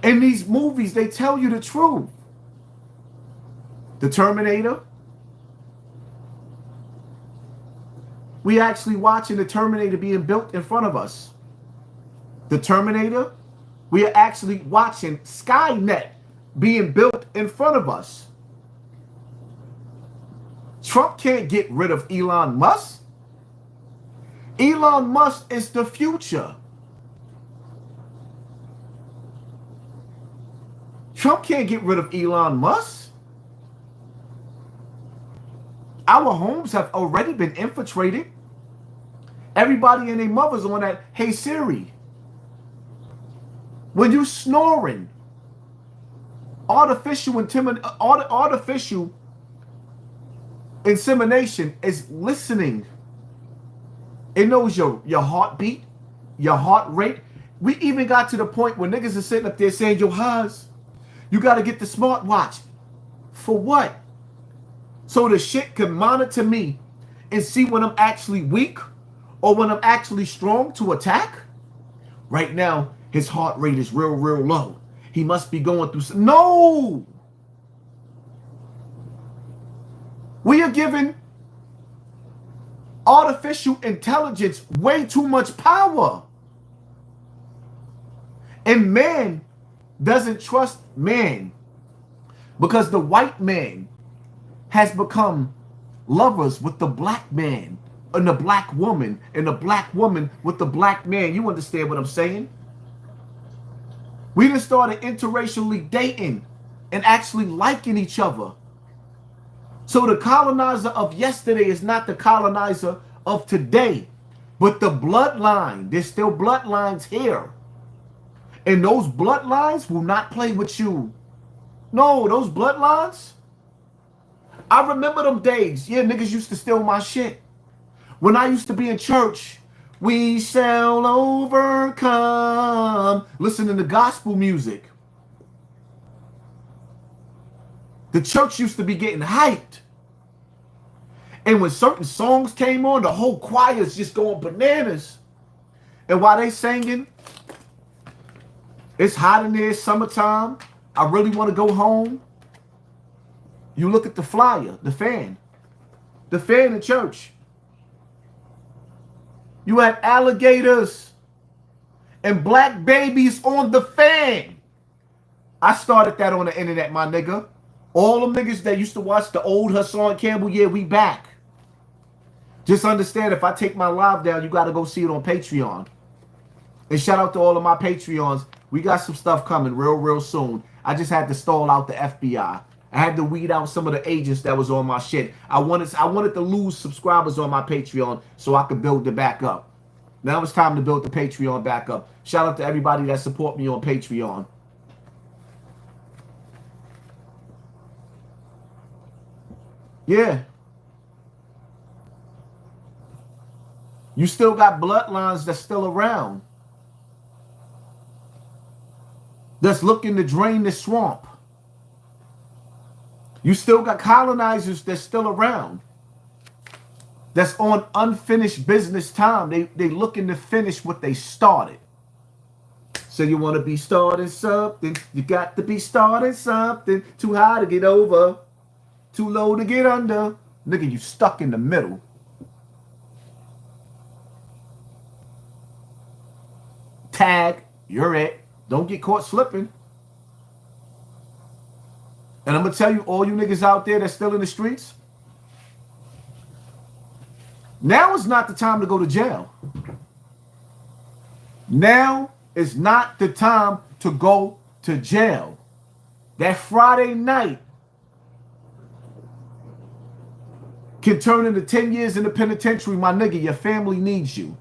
In these movies, they tell you the truth. The Terminator, We actually watching the Terminator being built in front of us. The Terminator, we are actually watching Skynet being built in front of us. Trump can't get rid of Elon Musk. Elon Musk is the future. Trump can't get rid of Elon Musk. Our homes have already been infiltrated. Everybody and their mothers on that, hey Siri. When you snoring, artificial insemination is listening. It knows your heartbeat, your heart rate. We even got to the point where niggas are sitting up there saying, yo, Haas, you got to get the smartwatch. For what? So the shit can monitor me and see when I'm actually weak or when I'm actually strong to attack? Right now, his heart rate is real low. He must be going through some... No! We are giving artificial intelligence way too much power. And man doesn't trust man because the white man has become lovers with the black man and the black woman and the black woman with the black man. You understand what I'm saying? We just started interracially dating and actually liking each other. So the colonizer of yesterday is not the colonizer of today, but the bloodline. There's still bloodlines here. And those bloodlines will not play with you. No, those bloodlines. I remember them days. Yeah, niggas used to steal my shit. When I used to be in church, we shall overcome. Listening to gospel music. The church used to be getting hyped. And when certain songs came on, the whole choir's just going bananas. And while they singing, it's hot in there, summertime, I really want to go home. You look at the flyer, the fan in church. You had alligators and black babies on the fan. I started that on the internet, my nigga. All them niggas that used to watch the old HASSAN Campbell, yeah, we back. Just understand, if I take my live down, you got to go see it on Patreon. And shout out to all of my Patreons. We got some stuff coming real soon. I just had to stall out the FBI. I had to weed out some of the agents that was on my shit. I wanted to lose subscribers on my Patreon so I could build it back up. Now it's time to build the Patreon back up. Shout out to everybody that support me on Patreon. Yeah. You still got bloodlines that's still around. That's looking to drain the swamp. You still got colonizers that's still around. That's on unfinished business time. They looking to finish what they started. So you want to be starting something. You got to be starting something. Too high to get over. Too low to get under. Nigga, you stuck in the middle. Tag, you're it. Don't get caught slipping. And I'm going to tell you, all you niggas out there that's still in the streets, now is not the time to go to jail. Now is not the time to go to jail. That Friday night can turn into 10 years in the penitentiary, my nigga. Your family needs you.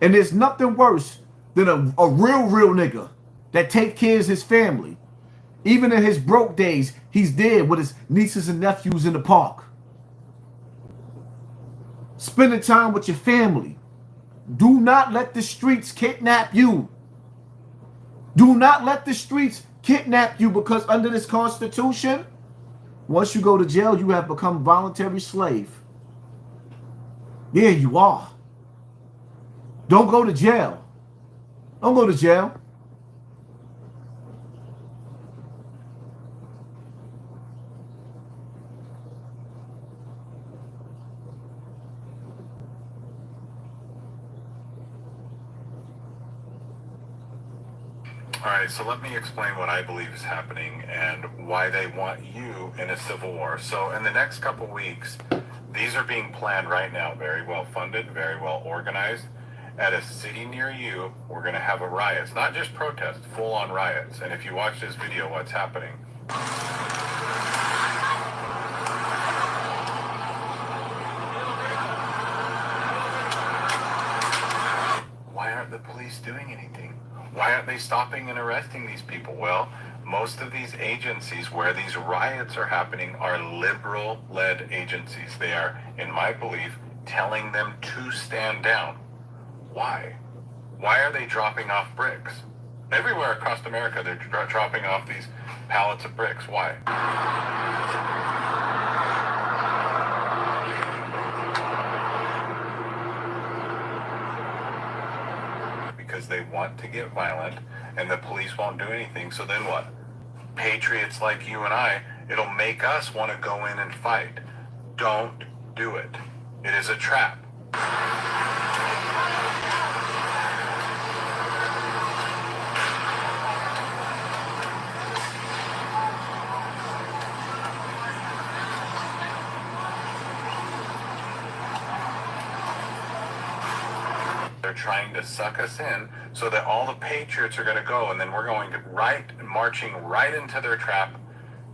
And there's nothing worse than a real nigga that take care of his family. Even in his broke days, he's there with his nieces and nephews in the park. Spending time with your family. Do not let the streets kidnap you. Do not let the streets kidnap you, because under this Constitution, once you go to jail, you have become voluntary slave. Yeah, you are. Don't go to jail. Don't go to jail.
All right, so let me explain what I believe is happening and why they want you in a civil war. So in the next couple weeks, these are being planned right now, very well funded, very well organized. At a city near you, we're going to have a riot. It's not just protests, full-on riots. And if you watch this video, what's happening? Why aren't the police doing anything? Why aren't they stopping and arresting these people? Well, most of these agencies where these riots are happening are liberal-led agencies. They are, in my belief, telling them to stand down. Why? Why are they dropping off bricks? Everywhere across America, they're dropping off these pallets of bricks. Why? Because they want to get violent and the police won't do anything. So then what? Patriots like you and I, it'll make us want to go in and fight. Don't do it. It is a trap. They're trying to suck us in so that all the patriots are going to go, and then we're going to marching right into their trap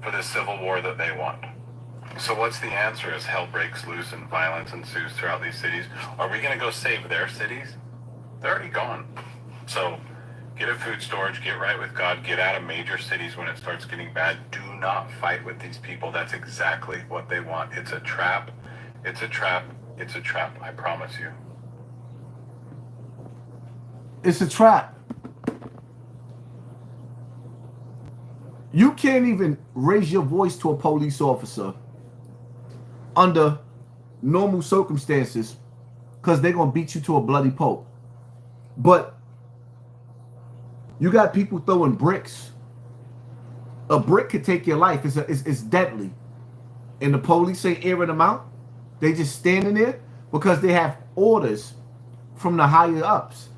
for the civil war that they want. So what's the answer as hell breaks loose and violence ensues throughout these cities? Are we going to go save their cities? They're already gone. So get a food storage, get right with God, get out of major cities when it starts getting bad. Do not fight with these people. That's exactly what they want. It's a trap. It's a trap. It's a trap. I promise you.
It's a trap. You can't even raise your voice to a police officer under normal circumstances because they're going to beat you to a bloody pulp. But you got people throwing bricks. A brick could take your life. It's deadly. And the police ain't airing them out. They just standing there because they have orders from the higher ups.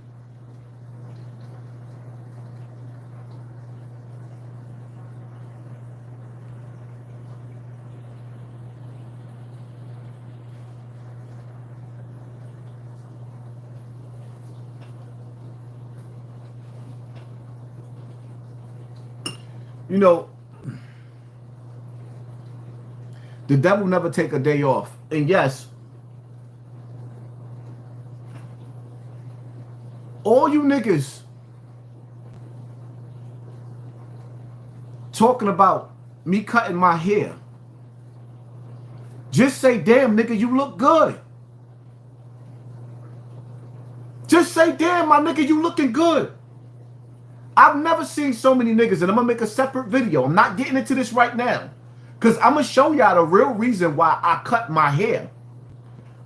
You know, the devil never take a day off. And yes, all you niggas talking about me cutting my hair, just say, damn, nigga, you look good. Just say, damn, my nigga, you looking good. I've never seen so many niggas, and I'm going to make a separate video. I'm not getting into this right now because I'm going to show y'all the real reason why I cut my hair.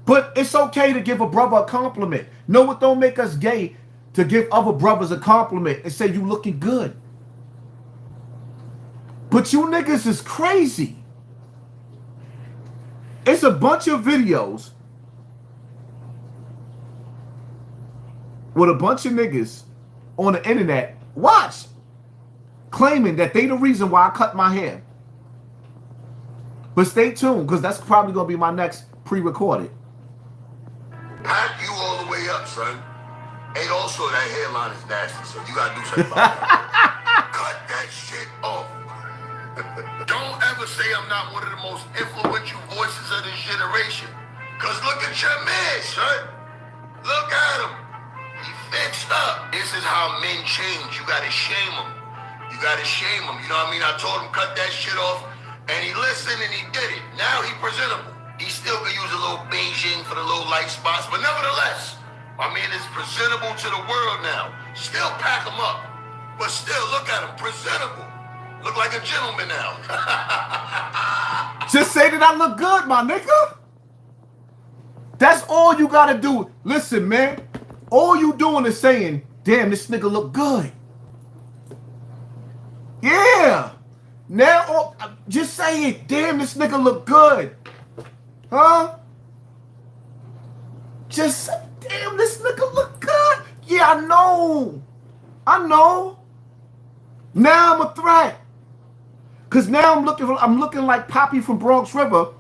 But it's okay to give a brother a compliment. No, it don't make us gay to give other brothers a compliment and say you looking good. But you niggas is crazy. It's a bunch of videos with a bunch of niggas on the internet, watch, claiming that they the reason why I cut my hair. But stay tuned, because that's probably going to be my next pre-recorded.
Pack you all the way up, son. And also that hairline is nasty, so you gotta do something about that. Cut that shit off. Don't ever say I'm not one of the most influential voices of this generation. Cause look at your man, son. Look at him. He fixed up. This is how men change. You gotta shame them. You gotta shame them. You know what I mean? I told him cut that shit off, and he listened and he did it. Now he presentable. He still could use a little Beijing for the little light spots, but nevertheless, my man is presentable to the world now. Still pack him up, but still look at him, presentable. Look like a gentleman now.
Just say that I look good, my nigga. That's all you gotta do. Listen, man. All you doing is saying, damn, this nigga look good. Yeah. Now, just say it. Damn, this nigga look good. Huh? Just say, damn, this nigga look good. Yeah, I know. I know. Now I'm a threat. Cause now I'm looking like Poppy from Bronx River,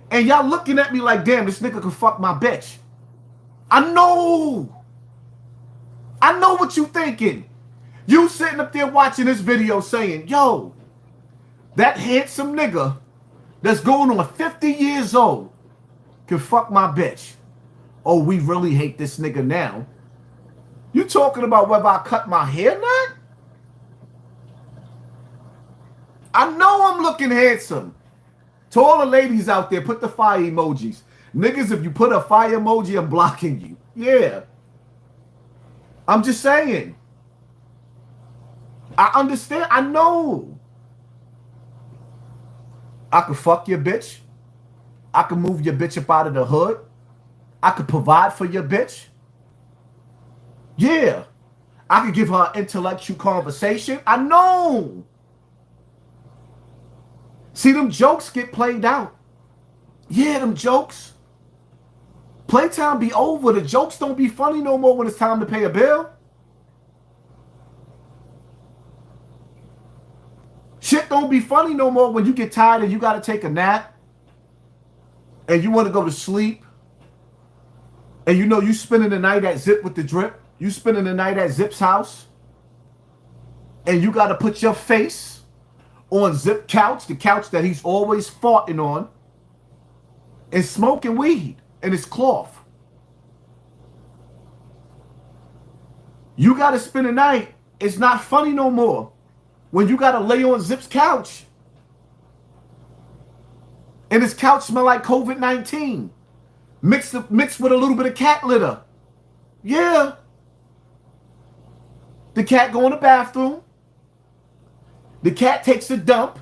and y'all looking at me like, damn, this nigga can fuck my bitch. I know what you thinking. You sitting up there watching this video saying, yo, that handsome nigga that's going on 50 years old can fuck my bitch. Oh, we really hate this nigga now. You talking about whether I cut my hair or not? I know I'm looking handsome. To all the ladies out there, put the fire emojis. Niggas, if you put a fire emoji, I'm blocking you. Yeah. I'm just saying. I understand. I know. I could fuck your bitch. I could move your bitch up out of the hood. I could provide for your bitch. Yeah. I could give her intellectual conversation. I know. See, them jokes get played out. Yeah, them jokes. Playtime be over. The jokes don't be funny no more when it's time to pay a bill. Shit don't be funny no more when you get tired and you got to take a nap and you want to go to sleep and you know you spending the night at Zip with the Drip. You spending the night at Zip's house and you got to put your face on Zip couch, the couch that he's always farting on, and smoking weed in his cloth. You got to spend the night. It's not funny no more when you got to lay on Zip's couch. And his couch smell like COVID-19. Mixed with a little bit of cat litter. Yeah. The cat go in the bathroom. The cat takes a dump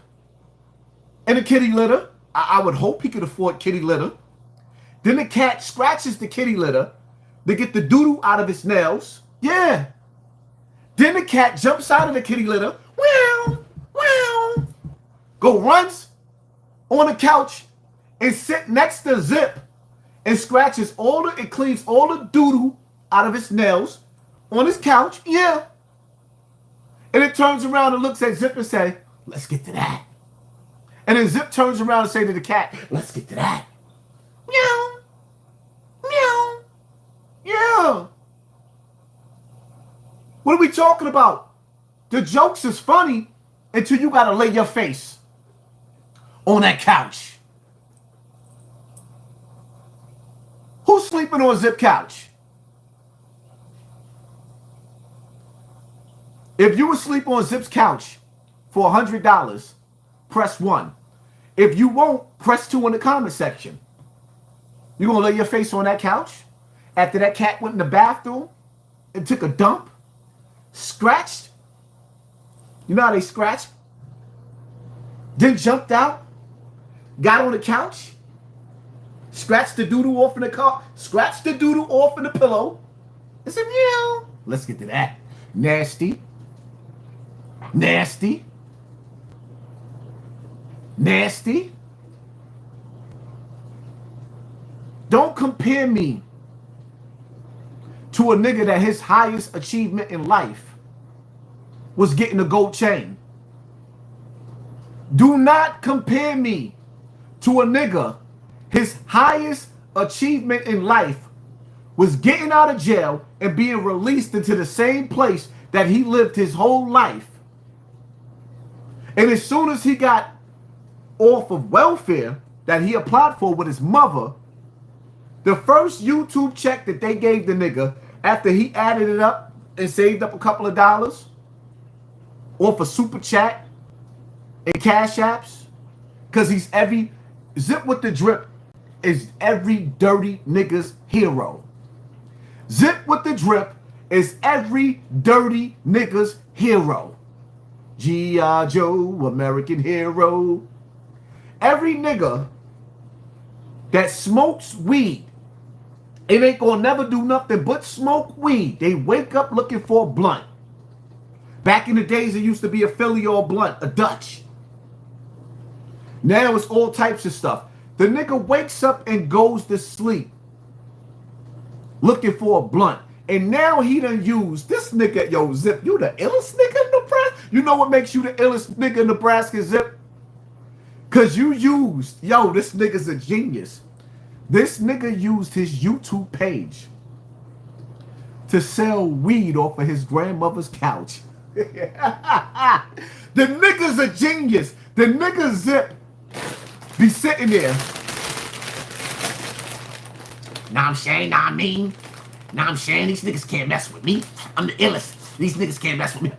in a kitty litter. I would hope he could afford kitty litter. Then the cat scratches the kitty litter to get the doo-doo out of his nails. Yeah. Then the cat jumps out of the kitty litter. Wow, wow. Go runs on the couch and sit next to Zip and scratches and cleans all the doo-doo out of his nails on his couch. Yeah. And it turns around and looks at Zip and say, let's get to that. And then Zip turns around and say to the cat, let's get to that. Meow. Meow. Yeah. What are we talking about? The jokes is funny until you got to lay your face on that couch. Who's sleeping on Zip couch? If you would sleep on Zip's couch for $100, press 1. If you won't, press 2 in the comment section. You gonna lay your face on that couch after that cat went in the bathroom and took a dump, scratched? You know how they scratch? Then jumped out, got on the couch, scratched the doo-doo off in the car, scratched the doo-doo off in the pillow, and said, meow. Let's get to that. Nasty. Nasty. Nasty. Don't compare me to a nigga that his highest achievement in life was getting a gold chain. Do not compare me to a nigga his highest achievement in life was getting out of jail and being released into the same place that he lived his whole life. And as soon as he got off of welfare that he applied for with his mother, the first YouTube check that they gave the nigga after he added it up and saved up a couple of dollars off a super chat and cash apps, because he's every Zip with the Drip is every dirty nigga's hero. Zip with the Drip is every dirty nigga's hero. G.I. Joe, American hero. Every nigga that smokes weed, it ain't gonna never do nothing but smoke weed. They wake up looking for a blunt. Back in the days, it used to be a Philly or a blunt, a Dutch. Now it's all types of stuff. The nigga wakes up and goes to sleep looking for a blunt. And now he done used this nigga, yo, Zip, you the illest nigga in the You know what makes you the illest nigga in Nebraska, Zip? Cause you used, yo, this nigga's a genius. This nigga used his YouTube page to sell weed off of his grandmother's couch. The nigga's a genius. The nigga Zip be sitting there. Nah, I'm saying, nah, I mean. Nah, I'm saying, these niggas can't mess with me. I'm the illest. These niggas can't mess with me. Know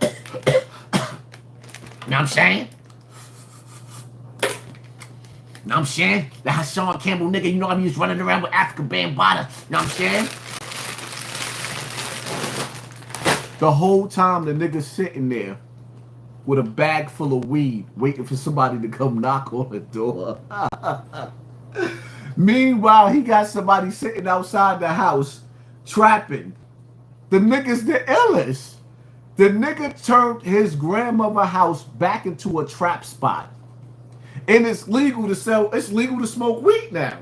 what I'm saying? Know what I'm saying? The HASSAN Campbell nigga, you know what I mean? He's running around with Africa Bambaataa. Know what I'm saying? The whole time the nigga's sitting there with a bag full of weed, waiting for somebody to come knock on the door. Meanwhile, he got somebody sitting outside the house trapping. The nigga's the illest. The nigga turned his grandmother's house back into a trap spot. And it's legal to sell, it's legal to smoke weed now.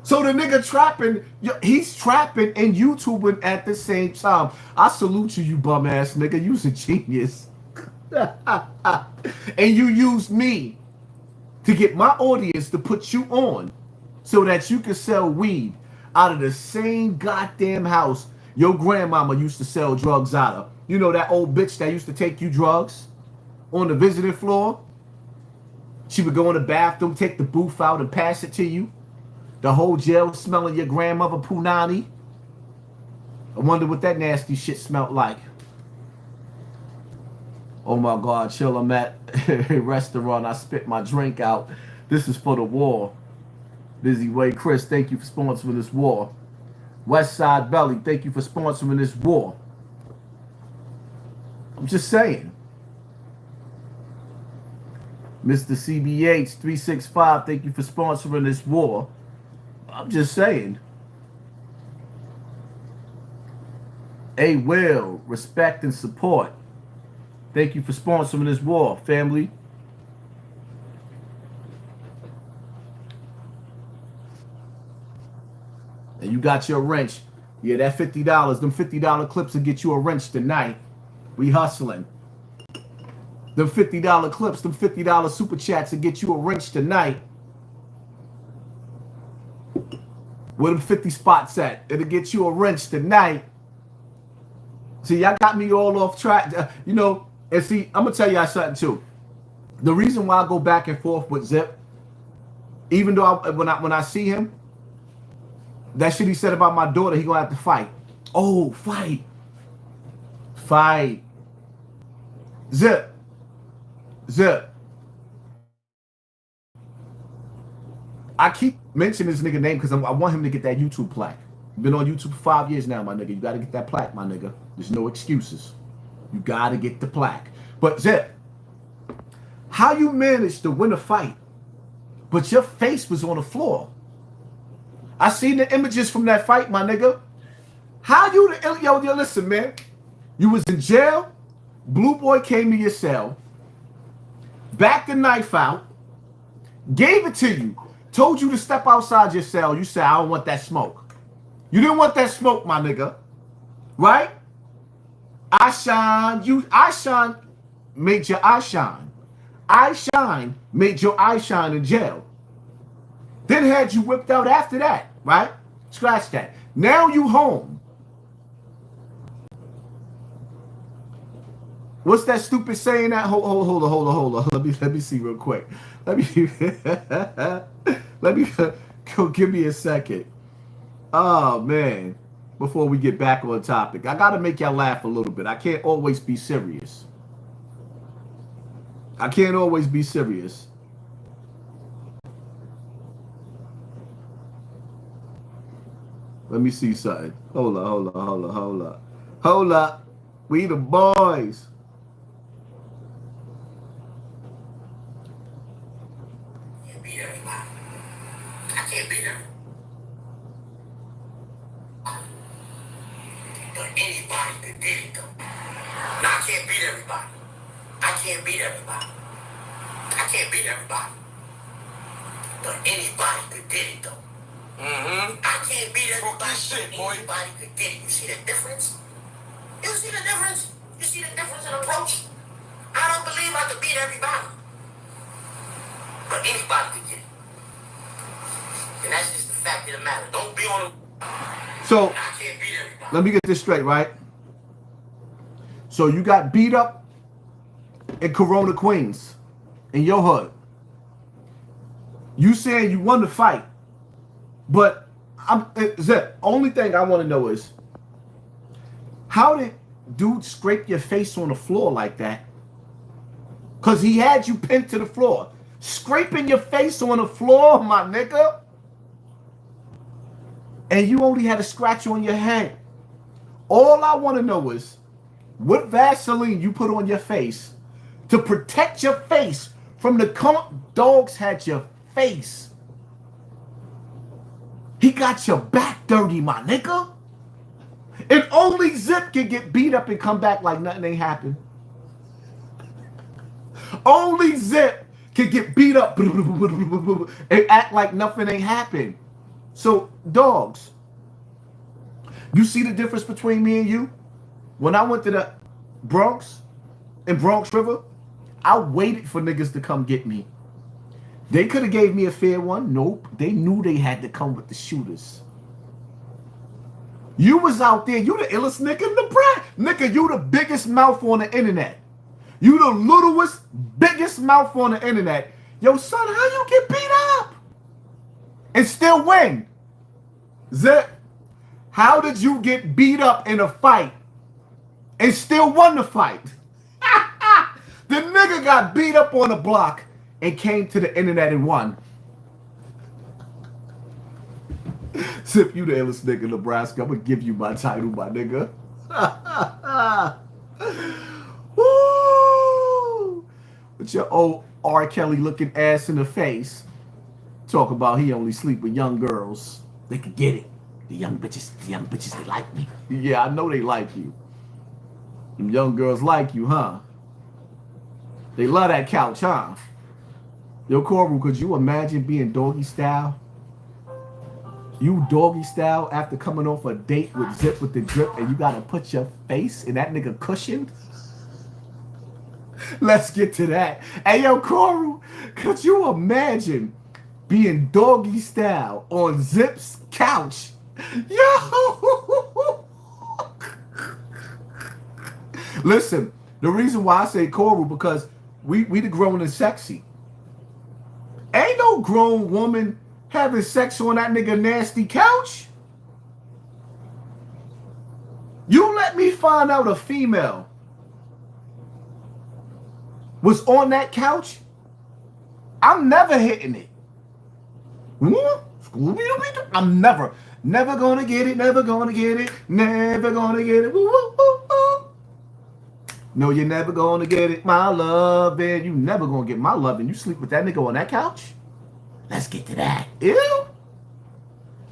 So the nigga trapping, he's trapping and YouTubing at the same time. I salute you, you bum ass nigga. You's a genius. And you used me to get my audience to put you on so that you can sell weed out of the same goddamn house your grandmama used to sell drugs out of. You know that old bitch that used to take you drugs on the visiting floor? She would go in the bathroom, take the booth out and pass it to you. The whole jail smelling your grandmother punani. I wonder what that nasty shit smelled like. Oh my God, chill, I'm at a restaurant. I spit my drink out. This is for the war. Busy Way Chris, thank you for sponsoring this war. West Side Belly, thank you for sponsoring this war. I'm just saying. Mr. CBH 365, thank you for sponsoring this war. I'm just saying. A Will, respect and support. Thank you for sponsoring this war, family. And you got your wrench. Yeah, that $50, them $50 clips will get you a wrench tonight. We hustling. Them $50 clips, them $50 super chats will get you a wrench tonight. Where them 50 spots at? It'll get you a wrench tonight. See, y'all got me all off track. You know, and see, I'm going to tell y'all something too. The reason why I go back and forth with Zip, even though when I see him, that shit he said about my daughter, he gonna have to fight. Oh, fight. Fight. Zip. I keep mentioning this nigga name because I want him to get that YouTube plaque. Been on YouTube for 5 years now, my nigga. You gotta get that plaque, my nigga. There's no excuses. You gotta get the plaque. But Zip, how you managed to win a fight, but your face was on the floor? I seen the images from that fight, my nigga. How you the yo, listen, man. You was in jail. Blue Boy came to your cell, backed the knife out, gave it to you, told you to step outside your cell. You said, I don't want that smoke. You didn't want that smoke, my nigga. Right? I shine made your eye shine. I shine made your eye shine in jail. Then had you whipped out after that, right? Scratch that. Now you home. What's that stupid saying? That hold on. Let me see real quick. Let me go. Give me a second. Oh man, before we get back on topic, I gotta make y'all laugh a little bit. I can't always be serious. Let me see something. Hold up. We the boys.
Can't beat everybody. I can't beat everybody. But anybody could get it though. No, I can't beat everybody. But anybody could get it though. I can't beat everybody. Shit, boy. Anybody could get it. You see the difference? You see the difference in approach? I don't believe I could beat everybody. But anybody could get it. And that's just the fact of the matter. Don't be on the...
So,
I can't beat everybody.
let me get this straight, right? So you got beat up in Corona, Queens, in your hood. You saying you won the fight, but the only thing I want to know is, how did dude scrape your face on the floor like that? Because he had you pinned to the floor. Scraping your face on the floor, my nigga. And you only had a scratch on your head. All I want to know is, what Vaseline you put on your face to protect your face from the dogs had your face. He got your back dirty, my nigga. And only Zip can get beat up and come back like nothing ain't happened. Only Zip can get beat up and act like nothing ain't happened. So, dogs, you see the difference between me and you? When I went to the Bronx, in Bronx River, I waited for niggas to come get me. They could have gave me a fair one. Nope. They knew they had to come with the shooters. You was out there. You the illest nigga in the brand. Nigga, you the biggest mouth on the internet. You the littlest, biggest mouth on the internet. Yo, son, how you get beat up and still win? Zip, how did you get beat up in a fight and still won the fight? The nigga got beat up on the block and came to the internet and won. Zip, you the illest nigga in Nebraska. I'm gonna give you my title, my nigga. Woo! With your old R. Kelly looking ass in the face. Talk about he only sleep with young girls. They could get it. The young bitches, they like me. Yeah, I know they like you. Them young girls like you, huh? They love that couch, huh? Yo, Corbin, could you imagine being doggy style? You doggy style after coming off a date with Zip with the drip and you gotta put your face in that nigga cushion? Let's get to that. Hey, yo, Corbin, could you imagine being doggy style on Zip's couch? Yo! Listen, the reason why I say Corbin because we the grown and sexy. Ain't no grown woman having sex on that nigga nasty couch. You let me find out a female was on that couch, I'm never hitting it. I'm never gonna get it, never gonna get it, never gonna get it. No, you're never gonna get it, my love, and you never gonna get my love, and you sleep with that nigga on that couch? Let's get to that. Ew.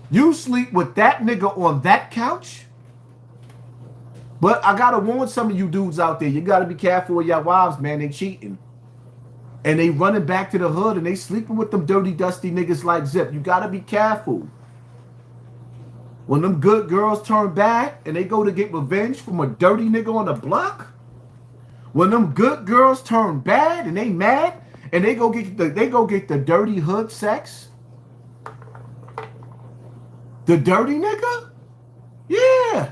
You sleep with that nigga on that couch? But I gotta warn some of you dudes out there, you gotta be careful with your wives, man. They cheating. And they running back to the hood and they sleeping with them dirty, dusty niggas like Zip. You gotta be careful. When them good girls turn back and they go to get revenge from a dirty nigga on the block, when them good girls turn bad and they mad and they go get the dirty hood sex, the dirty nigga, yeah.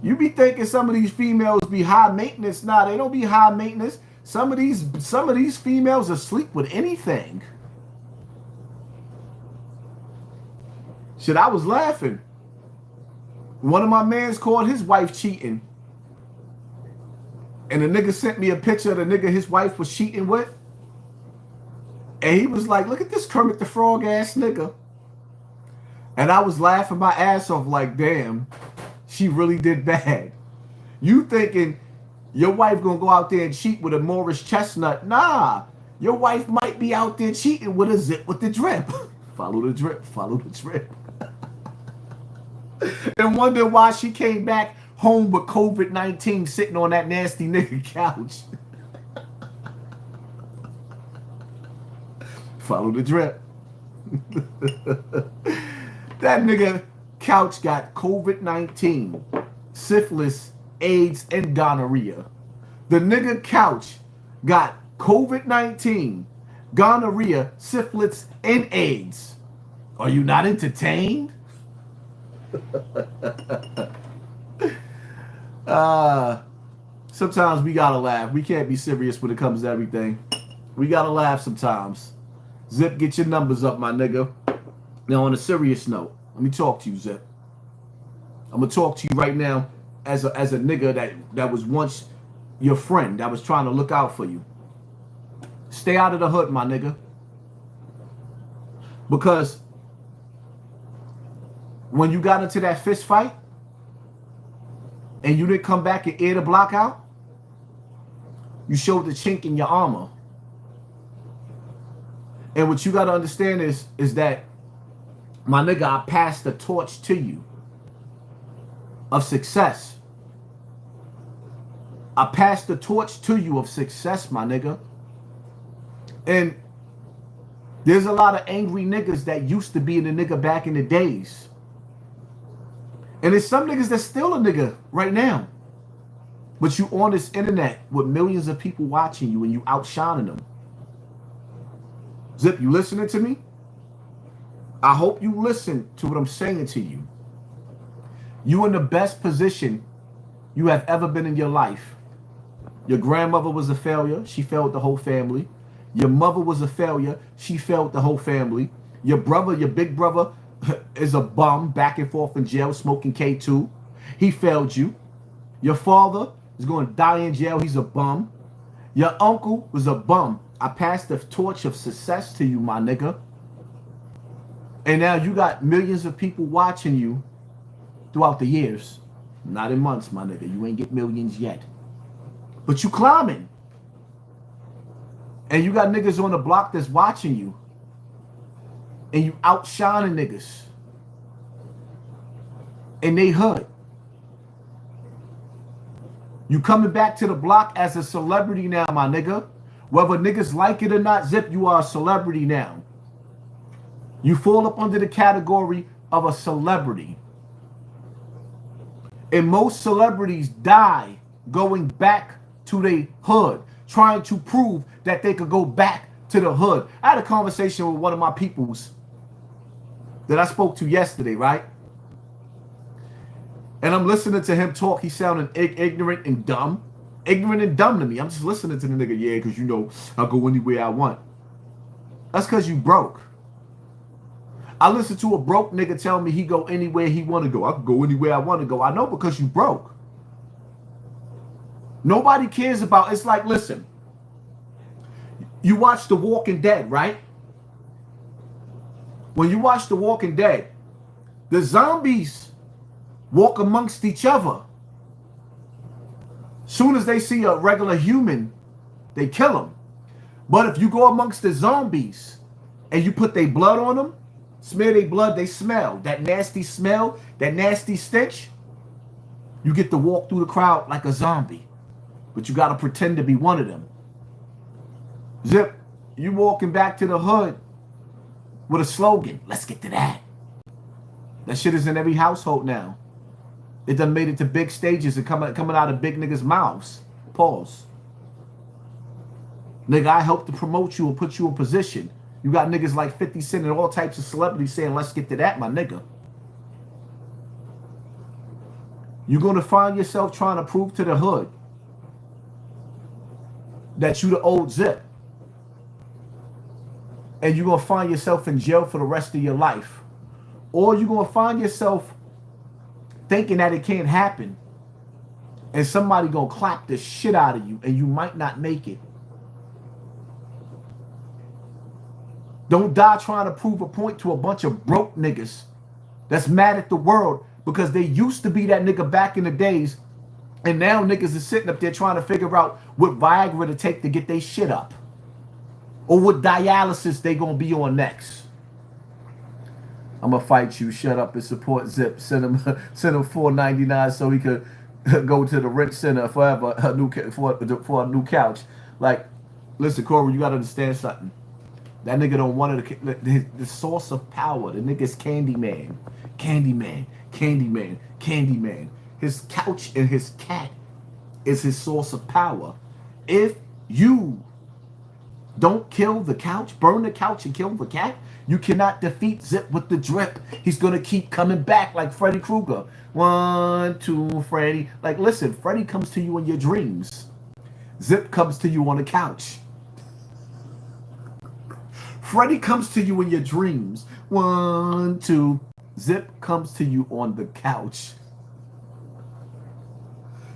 You be thinking some of these females be high maintenance. Nah, they don't be high maintenance. Some of these females are asleep with anything. Shit, I was laughing. One of my mans called his wife cheating. And the nigga sent me a picture of the nigga his wife was cheating with. And he was like, look at this Kermit the Frog ass nigga. And I was laughing my ass off like, damn, she really did bad. You thinking your wife gonna go out there and cheat with a Morris Chestnut? Nah, your wife might be out there cheating with a Zip with the drip. Follow the drip, follow the drip. And wonder why she came back home with COVID-19 sitting on that nasty nigga couch. Follow the drip. That nigga couch got COVID-19, syphilis, AIDS, and gonorrhea. The nigga couch got COVID-19, gonorrhea, syphilis, and AIDS. Are you not entertained? Sometimes we gotta laugh. We can't be serious when it comes to everything. We gotta laugh sometimes. Zip, get your numbers up, my nigga. Now, on a serious note, let me talk to you, Zip. I'm gonna talk to you right now as a nigga that was once your friend, that was trying to look out for you. Stay out of the hood, my nigga. Because when you got into that fist fight and you didn't come back and air the block out, you showed the chink in your armor. And what you got to understand is that, my nigga, I passed the torch to you of success. I passed the torch to you of success, my nigga. And there's a lot of angry niggas that used to be in the nigga back in the days. And there's some niggas that's still a nigga right now. But you on this internet with millions of people watching you and you outshining them. Zip, you listening to me? I hope you listen to what I'm saying to you. You in the best position you have ever been in your life. Your grandmother was a failure. She failed the whole family. Your mother was a failure. She failed the whole family. Your brother, your big brother, is a bum back and forth in jail smoking K2. He failed you. Your father is going to die in jail. He's a bum. Your uncle was a bum. I passed the torch of success to you, my nigga. And now you got millions of people watching you throughout the years. Not in months, my nigga. You ain't get millions yet. But you climbing. And you got niggas on the block that's watching you. And you outshining niggas. And they hood. You coming back to the block as a celebrity now, my nigga. Whether niggas like it or not, Zip, you are a celebrity now. You fall up under the category of a celebrity. And most celebrities die going back to their hood, trying to prove that they could go back to the hood. I had a conversation with one of my peoples that I spoke to yesterday, right? And I'm listening to him talk. He sounded ignorant and dumb. Ignorant and dumb to me. I'm just listening to the nigga, yeah, because you know I'll go anywhere I want. That's because you broke. I listen to a broke nigga tell me he go anywhere he want to go. I can go anywhere I want to go. I know, because you broke. Nobody cares about, it's like, listen, you watch The Walking Dead, right? When you watch The Walking Dead, the zombies walk amongst each other. Soon as they see a regular human, they kill them. But if you go amongst the zombies and you put their blood on them, smear their blood, they smell. That nasty smell, that nasty stench, you get to walk through the crowd like a zombie. But you got to pretend to be one of them. Zip, you walking back to the hood with a slogan. Let's get to that. That shit is in every household now. It done made it to big stages and coming out of big niggas' mouths. Pause. Nigga, I helped to promote you and put you in position. You got niggas like 50 Cent and all types of celebrities saying, let's get to that, my nigga. You're going to find yourself trying to prove to the hood that you the old Zip. And you're going to find yourself in jail for the rest of your life. Or you're going to find yourself thinking that it can't happen. And somebody going to clap the shit out of you and you might not make it. Don't die trying to prove a point to a bunch of broke niggas that's mad at the world because they used to be that nigga back in the days, and now niggas are sitting up there trying to figure out what Viagra to take to get their shit up, or what dialysis they gonna be on next. I'm gonna fight you. Shut up and support Zip. Send him $4.99 so he could go to the rent center forever for a new couch. Like, listen, Corey, you gotta understand something. That nigga don't want the source of power. The nigga's Candyman. Candyman. Candyman. Candyman. his couch and his cat is his source of power. If you don't kill the couch, burn the couch and kill the cat, you cannot defeat Zip with the drip. He's going to keep coming back like Freddy Krueger. 1, 2, Freddy. Like, listen, Freddy comes to you in your dreams. Zip comes to you on the couch. Freddy comes to you in your dreams. 1, 2. Zip comes to you on the couch.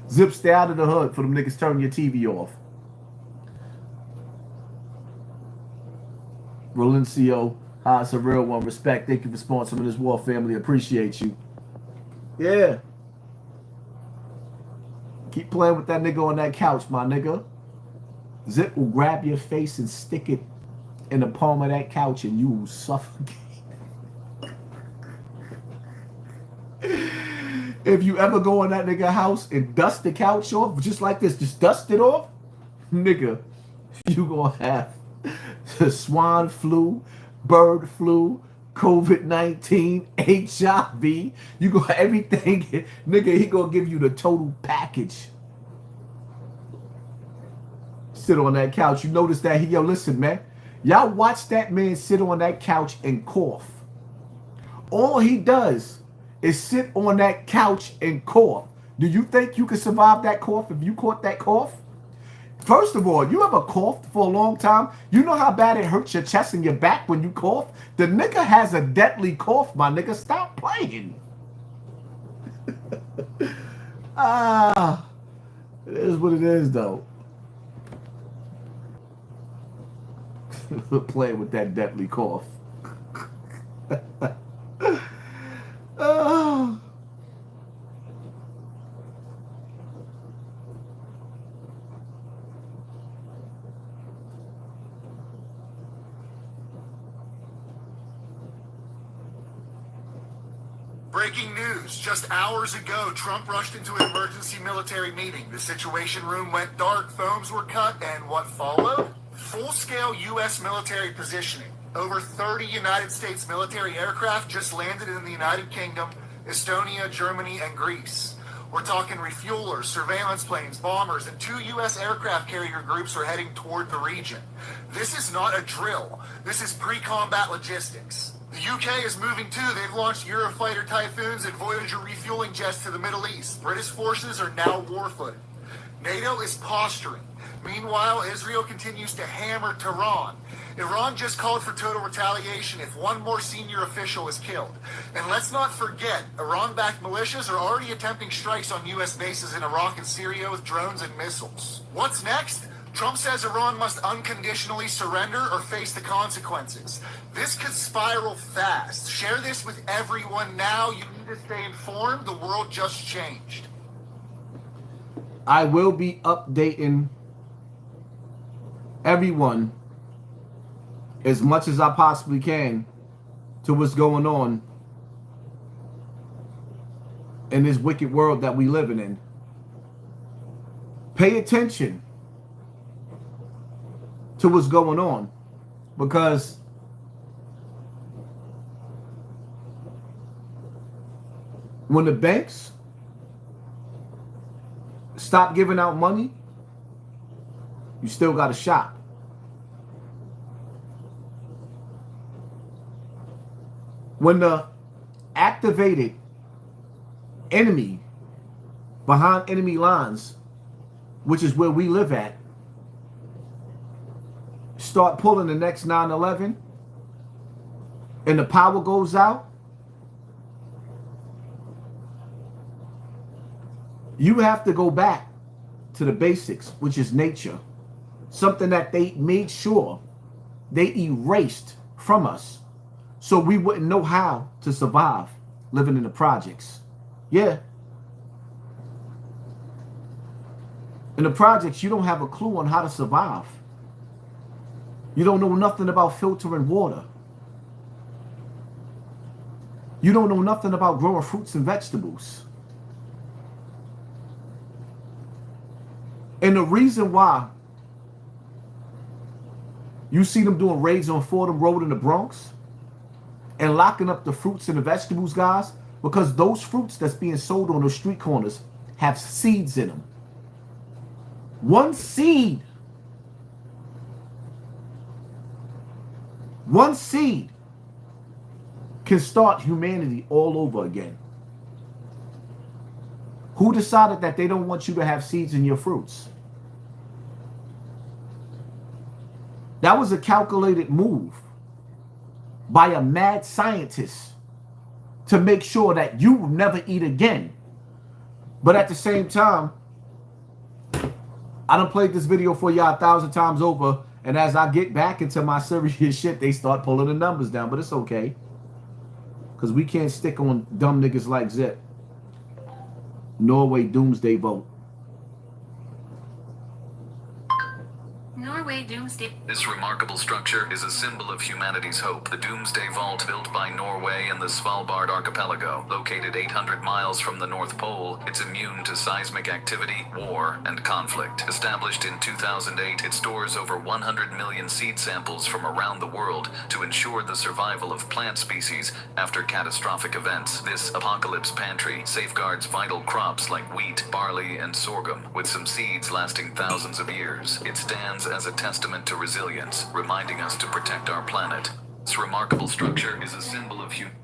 Zip, stay out of the hood for them niggas turn your TV off. Rolencio, it's a real one. Respect. Thank you for sponsoring this war, family. Appreciate you. Yeah. Keep playing with that nigga on that couch, my nigga. Zip will grab your face and stick it in the palm of that couch and you will suffocate. If you ever go in that nigga house and dust the couch off, just like this, just dust it off, nigga, you gonna have the swine flu, bird flu, COVID-19, HIV. You go everything, nigga. He gonna give you the total package. Sit on that couch. You notice that he, yo, listen, man. Y'all watch that man sit on that couch and cough. All he does is sit on that couch and cough. Do you think you can survive that cough if you caught that cough? First of all, you ever coughed for a long time? You know how bad it hurts your chest and your back when you cough? The nigga has a deadly cough, my nigga. Stop playing. It is what it is, though. Playing with that deadly cough.
Breaking news. Just hours ago, Trump rushed into an emergency military meeting. The Situation Room went dark, phones were cut, and what followed? Full-scale U.S. military positioning. Over 30 United States military aircraft just landed in the United Kingdom, Estonia, Germany, and Greece. We're talking refuelers, surveillance planes, bombers, and 2 U.S. aircraft carrier groups are heading toward the region. This is not a drill. This is pre-combat logistics. The UK is moving too. They've launched Eurofighter Typhoons and Voyager refueling jets to the Middle East. British forces are now warfooted. NATO is posturing. Meanwhile, Israel continues to hammer Tehran. Iran just called for total retaliation if one more senior official is killed. And let's not forget, Iran-backed militias are already attempting strikes on U.S. bases in Iraq and Syria with drones and missiles. What's next? Trump says Iran must unconditionally surrender or face the consequences. This could spiral fast. Share this with everyone now. You need to stay informed. The world just changed.
I will be updating everyone as much as I possibly can to what's going on in this wicked world that we living in. Pay attention to what's going on, because when the banks stop giving out money, you still got to shop. When the activated enemy behind enemy lines, which is where we live at, start pulling the next 9/11 and the power goes out, you have to go back to the basics, which is nature. Something that they made sure they erased from us so we wouldn't know how to survive living in the projects. Yeah. In the projects, you don't have a clue on how to survive. You don't know nothing about filtering water. You don't know nothing about growing fruits and vegetables. And the reason why you see them doing raids on Fordham Road in the Bronx and locking up the fruits and the vegetables guys Because those fruits that's being sold on those street corners have seeds in them. One seed can start humanity all over again. Who decided that they don't want you to have seeds in your fruits? That was a calculated move by a mad scientist to make sure that you will never eat again. But at the same time, I done played this video for y'all 1,000 times over, and as I get back into my serious shit, they start pulling the numbers down, but it's okay. Because we can't stick on dumb niggas like Zip. Norway Doomsday vote.
Norway Doomsday.
This remarkable structure is a symbol of humanity's hope. The Doomsday Vault, built by Norway in the Svalbard archipelago, located 800 miles from the North Pole, it's immune to seismic activity, war, and conflict. Established in 2008, it stores over 100 million seed samples from around the world to ensure the survival of plant species after catastrophic events. This apocalypse pantry safeguards vital crops like wheat, barley, and sorghum, with some seeds lasting thousands of years. It stands as a testament to resilience, reminding us to protect our planet. This remarkable structure is a symbol of humanity.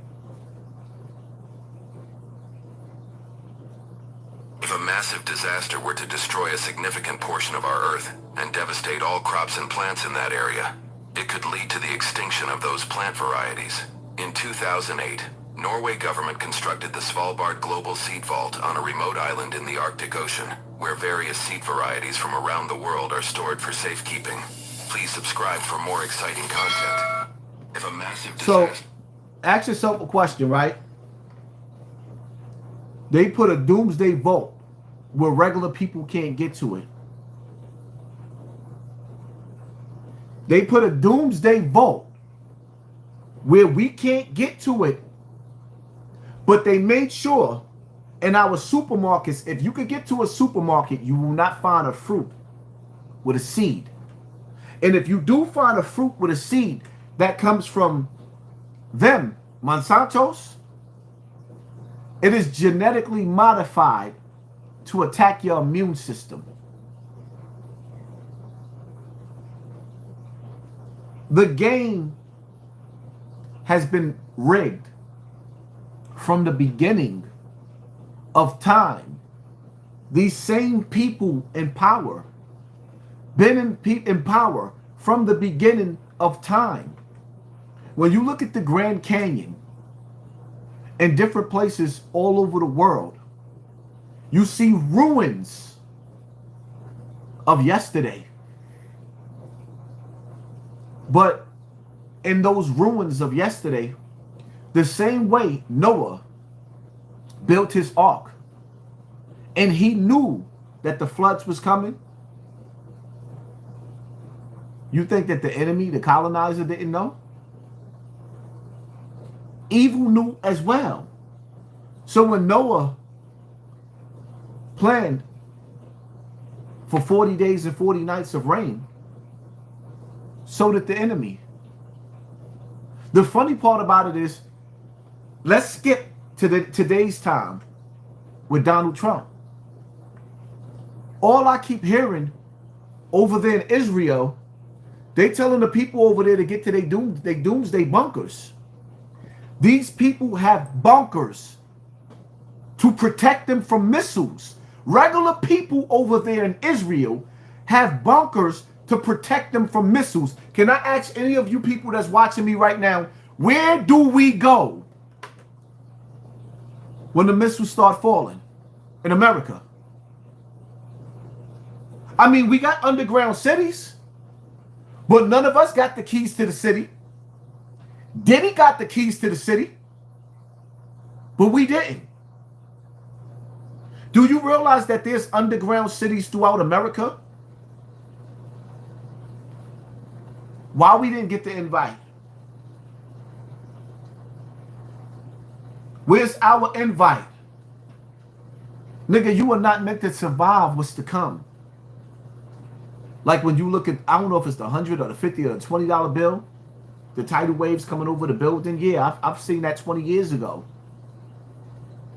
If a massive disaster were to destroy a significant portion of our Earth and devastate all crops and plants in that area, it could lead to the extinction of those plant varieties. In 2008, Norway government constructed the Svalbard Global Seed Vault on a remote island in the Arctic Ocean, where various seed varieties from around the world are stored for safekeeping. Please subscribe for more exciting content. If a massive disaster...
So, ask yourself a question, right? They put a Doomsday Vault where regular people can't get to it. They put a Doomsday Vault where we can't get to it, but they made sure in our supermarkets, if you could get to a supermarket, you will not find a fruit with a seed. And if you do find a fruit with a seed that comes from them, Monsanto's, it is genetically modified to attack your immune system. The game has been rigged from the beginning of time. These same people in power, been in power from the beginning of time. When you look at the Grand Canyon and different places all over the world, you see ruins of yesterday. But in those ruins of yesterday, the same way Noah built his ark, and he knew that the floods was coming. You think that the enemy, the colonizer, didn't know? Evil knew as well. So when Noah planned for 40 days and 40 nights of rain, so did the enemy. The funny part about it is, let's skip to today's time with Donald Trump. All I keep hearing over there in Israel, they telling the people over there to get to their doomsday bunkers. These people have bunkers to protect them from missiles. Regular people over there in Israel have bunkers to protect them from missiles. Can I ask any of you people that's watching me right now, where do we go when the missiles start falling in America? I mean, we got underground cities, but none of us got the keys to the city. Diddy got the keys to the city, but we didn't. Do you realize that there's underground cities throughout America? Why we didn't get the invite? Where's our invite? Nigga, you are not meant to survive what's to come. Like when you look at, I don't know if it's the 100 or the 50 or the $20 bill, the tidal waves coming over the building. Yeah, I've seen that 20 years ago.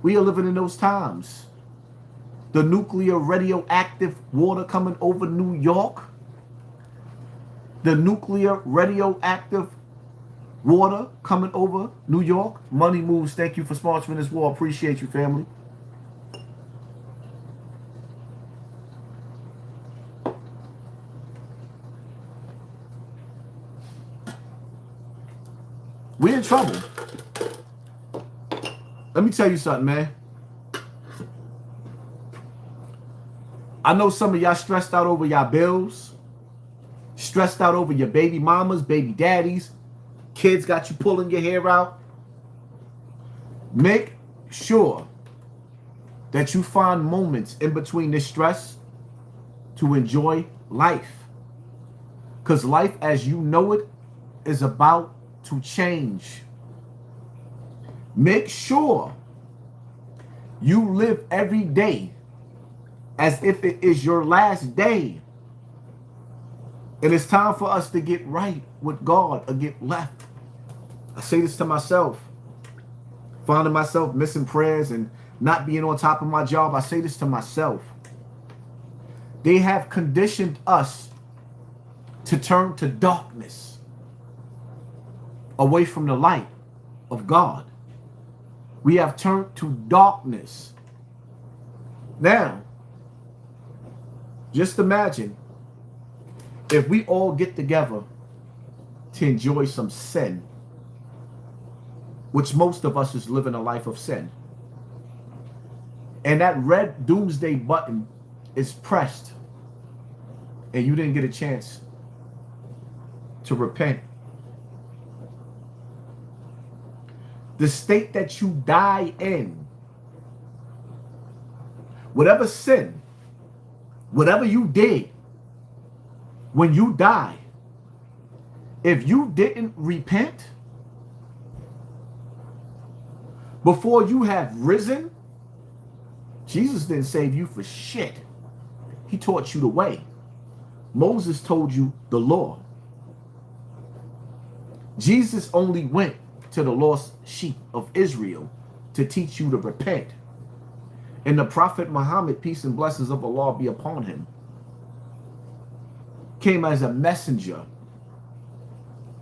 We are living in those times. The nuclear radioactive water coming over New York. The nuclear radioactive water coming over New York. Money Moves, thank you for sponsoring this war. Appreciate you, family. We're in trouble. Let me tell you something, man. I know some of y'all stressed out over y'all bills, stressed out over your baby mamas, baby daddies. Kids got you pulling your hair out. Make sure that you find moments in between this stress to enjoy life. Because life as you know it is about to change. Make sure you live every day as if it is your last day. And it's time for us to get right with God or get left. I say this to myself, finding myself missing prayers and not being on top of my job. I say this to myself. They have conditioned us to turn to darkness, away from the light of God. We have turned to darkness. Now, just imagine if we all get together to enjoy some sin, which most of us is living a life of sin, and that red doomsday button is pressed and you didn't get a chance to repent. The state that you die in, whatever sin, whatever you did, when you die, if you didn't repent before you have risen, Jesus didn't save you for shit. He taught you the way. Moses told you the law. Jesus only went to the lost sheep of Israel to teach you to repent. And the Prophet Muhammad, peace and blessings of Allah be upon him, came as a messenger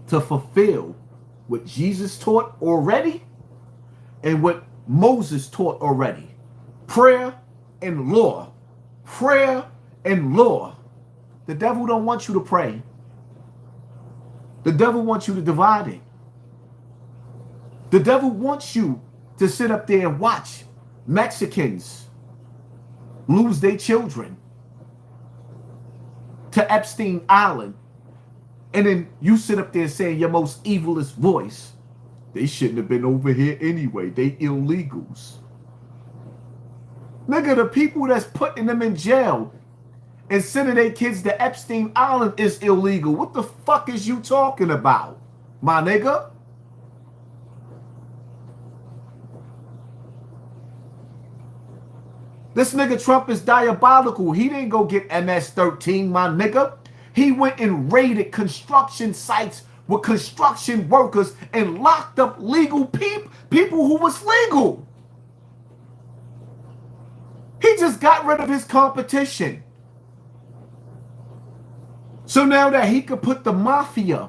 to fulfill what Jesus taught already and what Moses taught already. Prayer and law. Prayer and law. The devil don't want you to pray. The devil wants you to divide it. The devil wants you to sit up there and watch Mexicans lose their children to Epstein Island. And then you sit up there saying your most evilest voice, they shouldn't have been over here anyway. They illegals. Nigga, the people that's putting them in jail and sending their kids to Epstein Island is illegal. What the fuck is you talking about, my nigga? This nigga Trump is diabolical. He didn't go get MS-13, my nigga. He went and raided construction sites with construction workers and locked up legal people who was legal. He just got rid of his competition. So now that he could put the mafia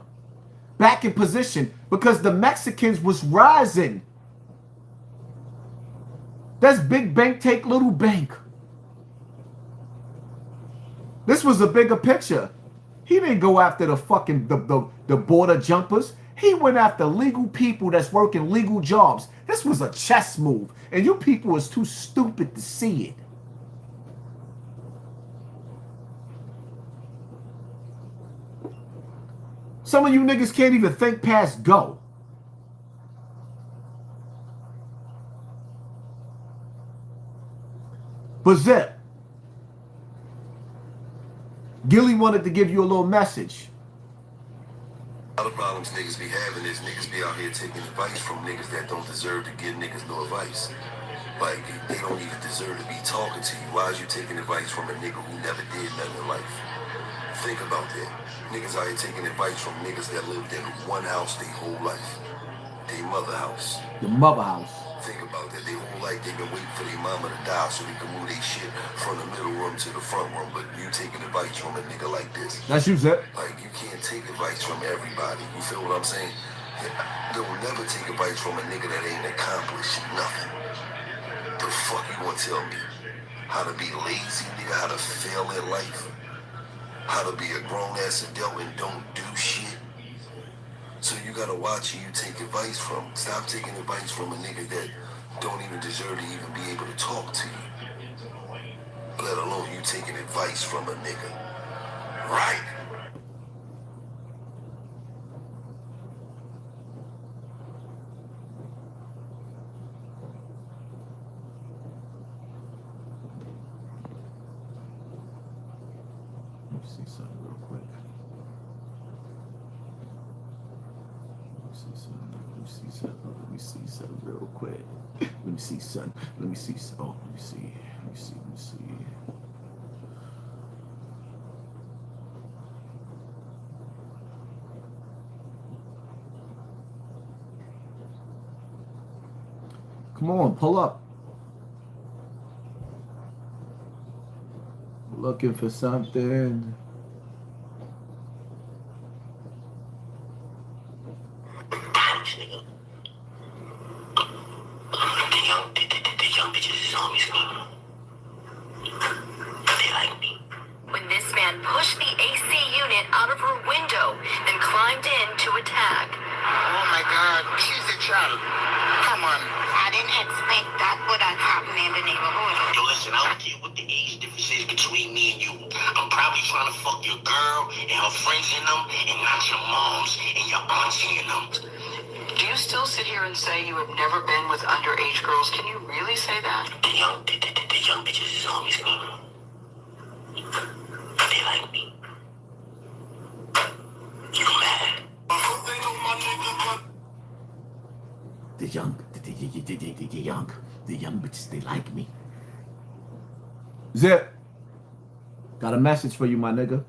back in position because the Mexicans was rising. That's big bank take little bank. This was a bigger picture. He didn't go after the fucking the border jumpers. He went after legal people that's working legal jobs. This was a chess move. And you people was too stupid to see it. Some of you niggas can't even think past go. But Zip, Gilly wanted to give you a little message.
All the problems niggas be having is niggas be out here taking advice from niggas that don't deserve to give niggas no advice. Like, they don't even deserve to be talking to you. Why is you taking advice from a nigga who never did nothing in life? Think about that. Niggas out here taking advice from niggas that lived in one house their whole life. Their mother house.
The mother house.
Think about that. They whole life they've been waiting for their mama to die so they can move their shit from the middle room to the front room. But you taking advice from a nigga like this.
That's you, Zip.
Like, you can't take advice from everybody. You feel what I'm saying? They'll never take advice from a nigga that ain't accomplished nothing. The fuck you gonna tell me? How to be lazy, nigga? How to fail in life? How to be a grown-ass adult and don't do shit? So you gotta watch who you take advice from. Stop taking advice from a nigga that don't even deserve to even be able to talk to you. Let alone you taking advice from a nigga. Right?
Let me see something real quick. Let me see something real quick. Let me see something. Let me see. Oh, let me see. Come on, pull up. Looking for something.
When this man pushed the AC unit out of her window and climbed in to attack.
Oh my God, she's a child. Come on. I didn't expect that would have happened in the neighborhood.
Yo, listen, I don't care what the age difference is between me and you. I'm probably trying to fuck your girl and her friends in them, and not your moms and your aunts in them.
Do you still sit here and say you have never been with underage girls? Can you really say that?
The young bitches is homies, girl. They like me. You mad?
The young bitches, they like me. Zip. Got a message for you, my nigga.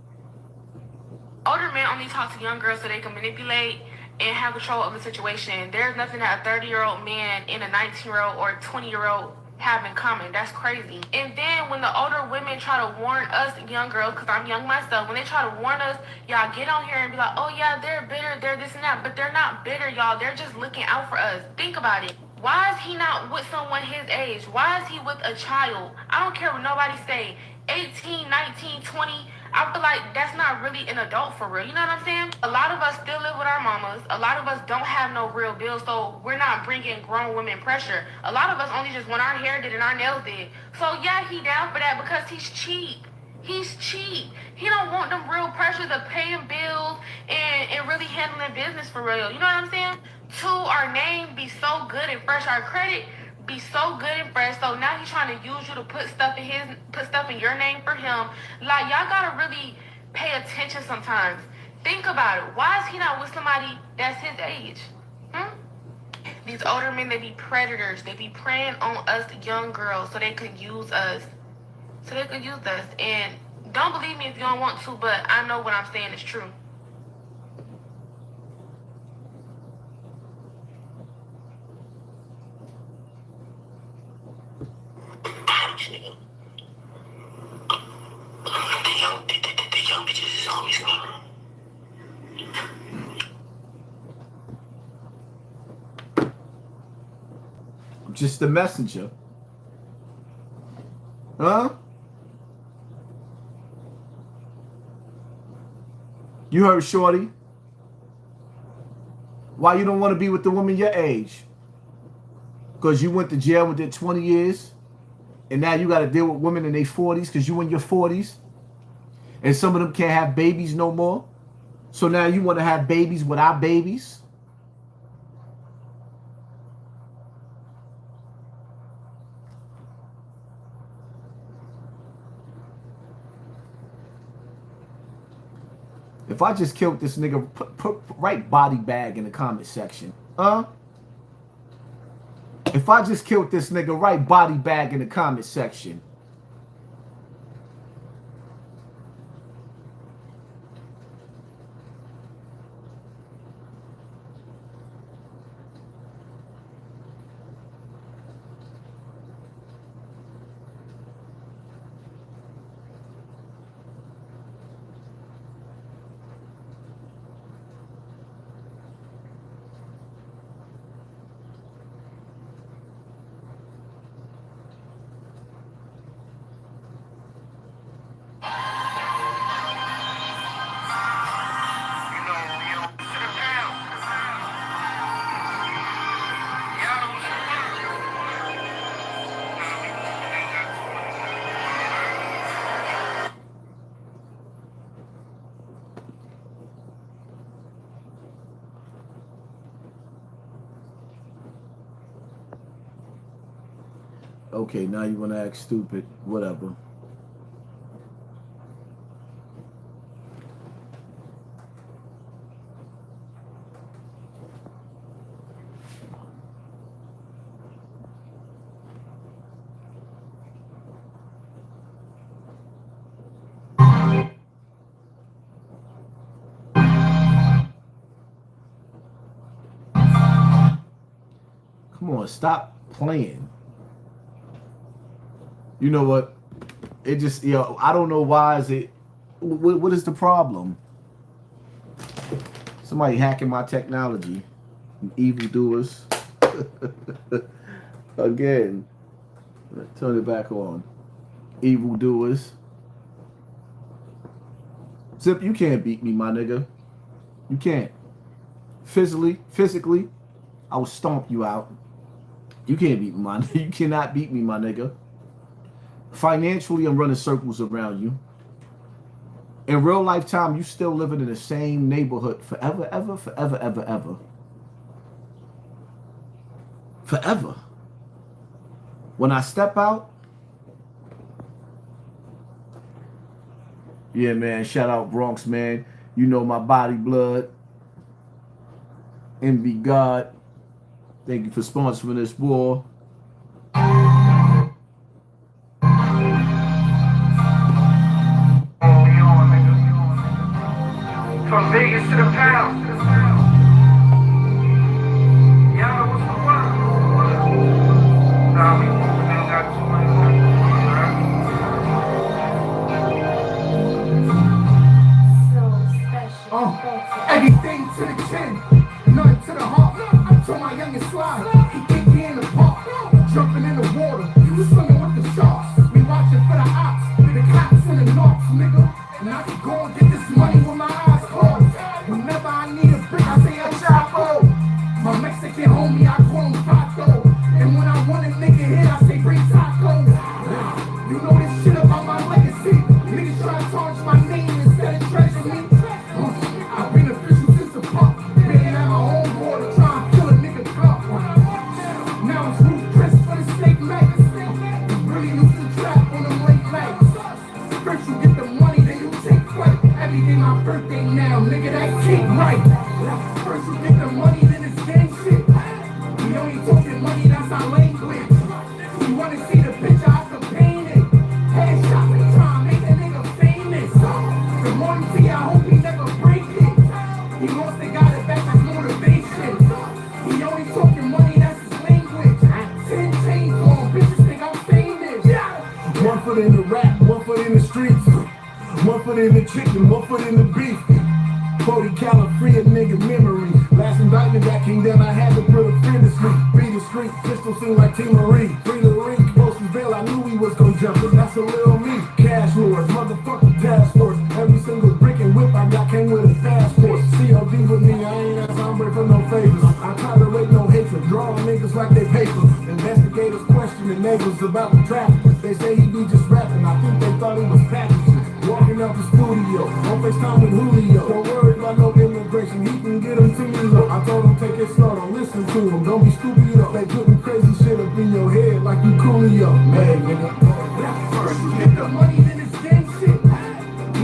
Older men only talk to young girls so they can manipulate and have control of the situation. There's nothing that a 30-year-old man and a 19-year-old or 20-year-old have in common. That's crazy. And then when the older women try to warn us young girls, because I'm young myself, when they try to warn us, y'all get on here and be like, oh yeah, they're bitter, they're this and that. But they're not bitter, y'all. They're just looking out for us. Think about it. Why is he not with someone his age? Why is he with a child? I don't care what nobody say. 18, 19, 20. I feel like that's not really an adult for real. You know what I'm saying? A lot of us still live with our mamas. A lot of us don't have no real bills, so we're not bringing grown women pressure. A lot of us only just want our hair did and our nails did. So yeah, he down for that because he's cheap. He's cheap. He don't want them real pressures of paying bills and really handling business for real. You know what I'm saying? Two, our name be so good and fresh. Our credit be so good and fresh. So now he's trying to use you to put stuff in your name for him. Like, y'all gotta really pay attention sometimes. Think about it. Why is he not with somebody that's his age? These older men, they be predators. They be preying on us young girls so they could use us. And don't believe me if you don't want to, but I know what I'm saying is true.
The young bitches is homies, girl.
I'm just a messenger. Huh? You heard Shorty. Why you don't want to be with the woman your age? Because you went to jail and did 20 years. And now you got to deal with women in their 40s because you in your 40s. And some of them can't have babies no more. So now you want to have babies with our babies. If I just killed this nigga, put right body bag in the comment section. If I just killed this nigga, right body bag in the comment section. Okay, now you want to act stupid. Whatever. Come on, stop playing. You know what? It just, I don't know why is it, what is the problem? Somebody hacking my technology. Evildoers. Again. Turn it back on. Evildoers. Zip, you can't beat me, my nigga. You can't. Physically, I will stomp you out. You can't beat me, my nigga. You cannot beat me, my nigga. Financially, I'm running circles around you. In real lifetime, you still living in the same neighborhood forever, ever, forever, ever, ever. Forever. When I step out, yeah, man, shout out Bronx, man. You know my body blood. Envy God. Thank you for sponsoring this war.
From Vegas to the pound. Y'all know what's the word? Nah, we moving, ain't got too much money. Everything to the chin, nothing to the heart. I told my youngest slide, he think he in the park, jumping in the water, you swimming with the sharks. We watching for the ops, the cops and the knocks, nigga. And I can go and get this money with my eyes closed. Whenever I need a brick, I say El Chapo. My Mexican homie, I call him Pato. And when I want a nigga hit, I say bring tacos. You know this shit about my legacy. Niggas try to tarnish my name instead of treasure me. I've been official since the pump. Been at my own water, trying to fill a nigga cup. Now it's Ruth Chris for the steak max. Really used to trap on them late nights. First you get the money, then you take flight. Every day my birthday now, nigga, that cake right. First you get the money, then it's gang shit. We only talking money, that's our language. You wanna see the picture, I can paint it. Headshot and try to make that nigga famous. The morning to you, I hope he never break it. He lost the guy that back his motivation. He only talking money, that's his language. 10 chains on, bitches think I'm famous. One foot in the rap, one foot in the streets. One foot in the chicken, one foot in the beef. 40 cal free a nigga memory. Last indictment that came down, I had to put a friend to sleep. Beat the street, pistol seemed like T. Marie. Free the ring, posted bail, I knew he was gonna jump it. That's a little me. Cash lords, motherfucking task force. Every single brick and whip I got came with a fast force. COD with me, I ain't asked hombre for no favors. I tolerate no hatred, drawing niggas like they paper. Investigators questioning neighbors about the traffic. They say he be just rapping, I think they thought he was packaging. Walking out the studio, on FaceTime with Julio. Don't worry about no immigration, he can get them to me low. I told him take it slow, don't listen to him, don't be stupid up. They putting crazy shit up in your head like you Coolio. Man, nigga. First you get the money, then it's gang shit.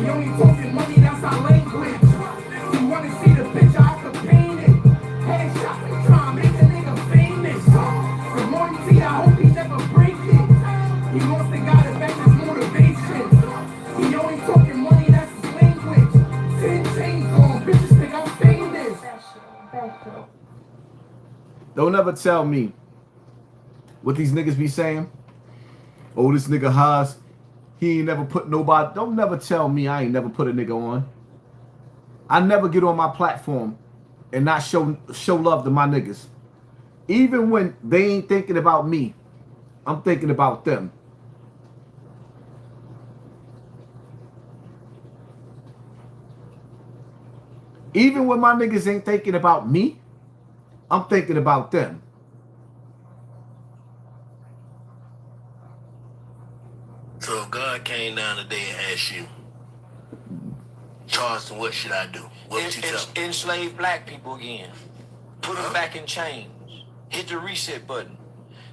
We only talking money, that's our language. You wanna see the picture, I can paint it. Headshot and try to make a nigga famous. The morning to you, I hope he never break it. He lost the guy that back his motivation. He only talking money, that's his language. 10 chains on, bitches think I'm famous.
Don't ever tell me what these niggas be saying. Oh, this nigga Haas, he ain't never put nobody. Don't never tell me I ain't never put a nigga on. I never get on my platform and not show love to my niggas. Even when they ain't thinking about me, I'm thinking about them. Even when my niggas ain't thinking about me, I'm thinking about them.
So if God came down today and asked you, Charleston, what should I do? What would you tell me?
Enslave black people again. Put them back in chains. Hit the reset button.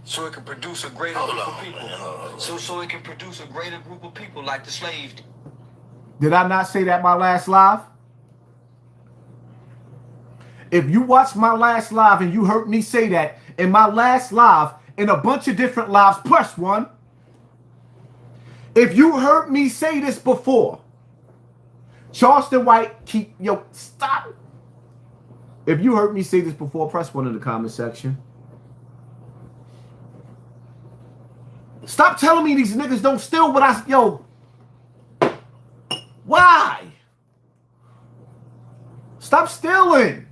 so it can produce a greater group of people. So it can produce a greater group of people like the slaves did.
Did I not say that my last live? If you watched my last live and you heard me say that in my last live, in a bunch of different lives, press 1. If you heard me say this before, Charleston White, stop. If you heard me say this before, press 1 in the comment section. Stop telling me these niggas don't steal what why? Stop stealing.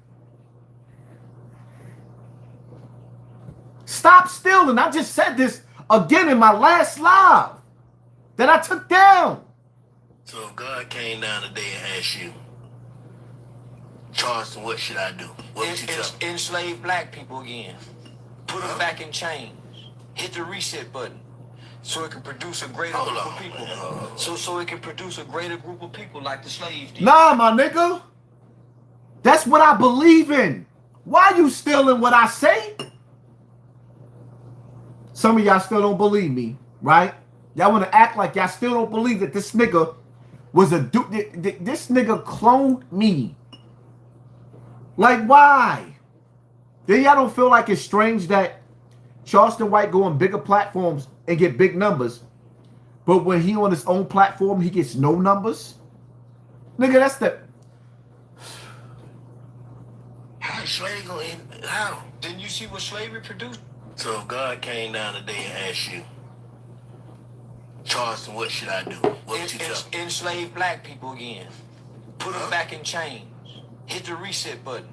Stop stealing. I just said this again in my last live that I took down.
So if God came down today and asked you, Charleston, what should I do? What would you tell me?
Enslave black people again. Put them back in chains. Hit the reset button. So it can produce a greater group of people. So it can produce a greater group of people like the slaves did.
Nah, my nigga. That's what I believe in. Why you stealing what I say? Some of y'all still don't believe me, right? Y'all want to act like y'all still don't believe that this nigga was this nigga cloned me. Like, why? Then y'all don't feel like it's strange that Charleston White go on bigger platforms and get big numbers, but when he on his own platform, he gets no numbers? Nigga, that's the...
How is slavery going to end? How?
Didn't you see what slavery produced?
So if God came down today and asked you, Charleston, what should I do? What would you tell me?
Enslave black people again. Put them back in chains. Hit the reset button.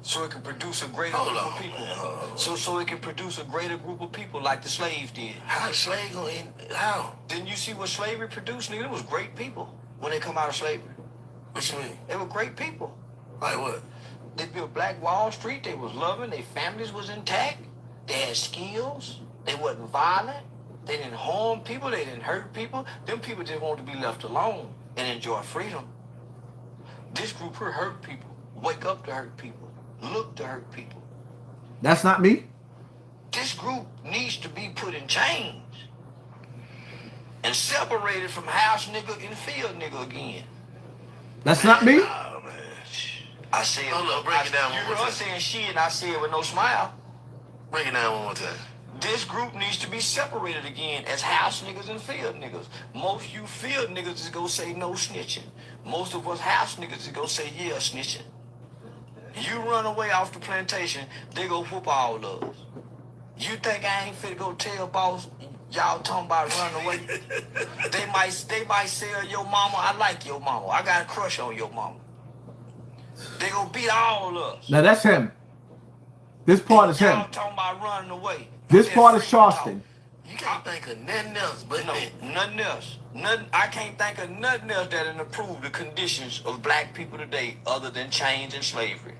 So it can produce a greater group of people. So it can produce a greater group of people like the slaves did.
How is slavery going to end? How?
Didn't you see what slavery produced, nigga? It was great people when they come out of slavery.
What you mean?
They were great people.
Like what?
They built Black Wall Street. They was loving. Their families was intact. They had skills. They wasn't violent. They didn't harm people. They didn't hurt people. Them people just wanted to be left alone and enjoy freedom. This group here hurt people. Wake up to hurt people. Look to hurt people.
That's not me.
This group needs to be put in chains and separated from house nigga and field nigga again.
That's not me.
Oh, man.
I said,
hold up, break it down one more
you
time.
heard saying shit and I said with no smile.
Break it down one more time.
This group needs to be separated again as house niggas and field niggas. Most you field niggas is gonna say no snitching. Most of us house niggas is gonna say yeah snitching. You run away off the plantation, they go whoop all of us. You think I ain't fit go tell boss y'all talking about running away? they might say your mama, I like your mama. I got a crush on your mama. They gonna beat all of us.
Now that's him. This part is him.
Y'all talking about running away.
This part is Charleston.
You can't think of nothing else but
no,
that.
Nothing else. Nothing. I can't think of nothing else that improve the conditions of black people today other than chains and slavery.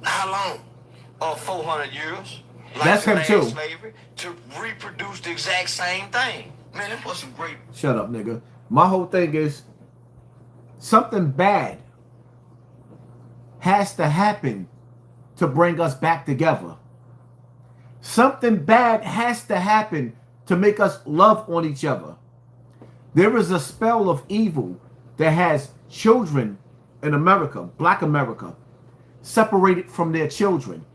How long?
400 years. Like
that's him too.
Slavery to reproduce the exact same thing. Man, that was some great.
Shut up, nigga. My whole thing is something bad has to happen to bring us back together. Something bad has to happen to make us love on each other. There is a spell of evil that has children in America, Black America, separated from their children.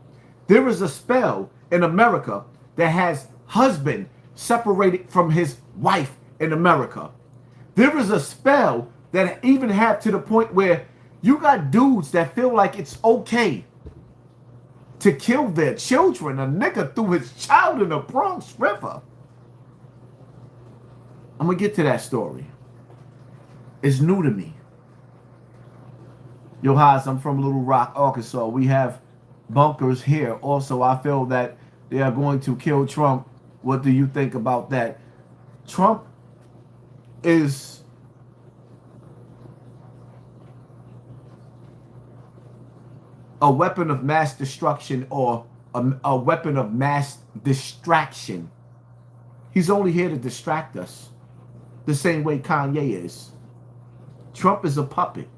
There is a spell in America that has husband separated from his wife in America. There is a spell that even have to the point where you got dudes that feel like it's okay to kill their children. A nigga threw his child in the Bronx River. I'm gonna get to that story. It's new to me. Yo, Haas, I'm from Little Rock, Arkansas. We have bunkers here. Also, I feel that they are going to kill Trump. What do you think about that? Trump is a weapon of mass destruction or a weapon of mass distraction. He's only here to distract us the same way Kanye is. Trump is a puppet.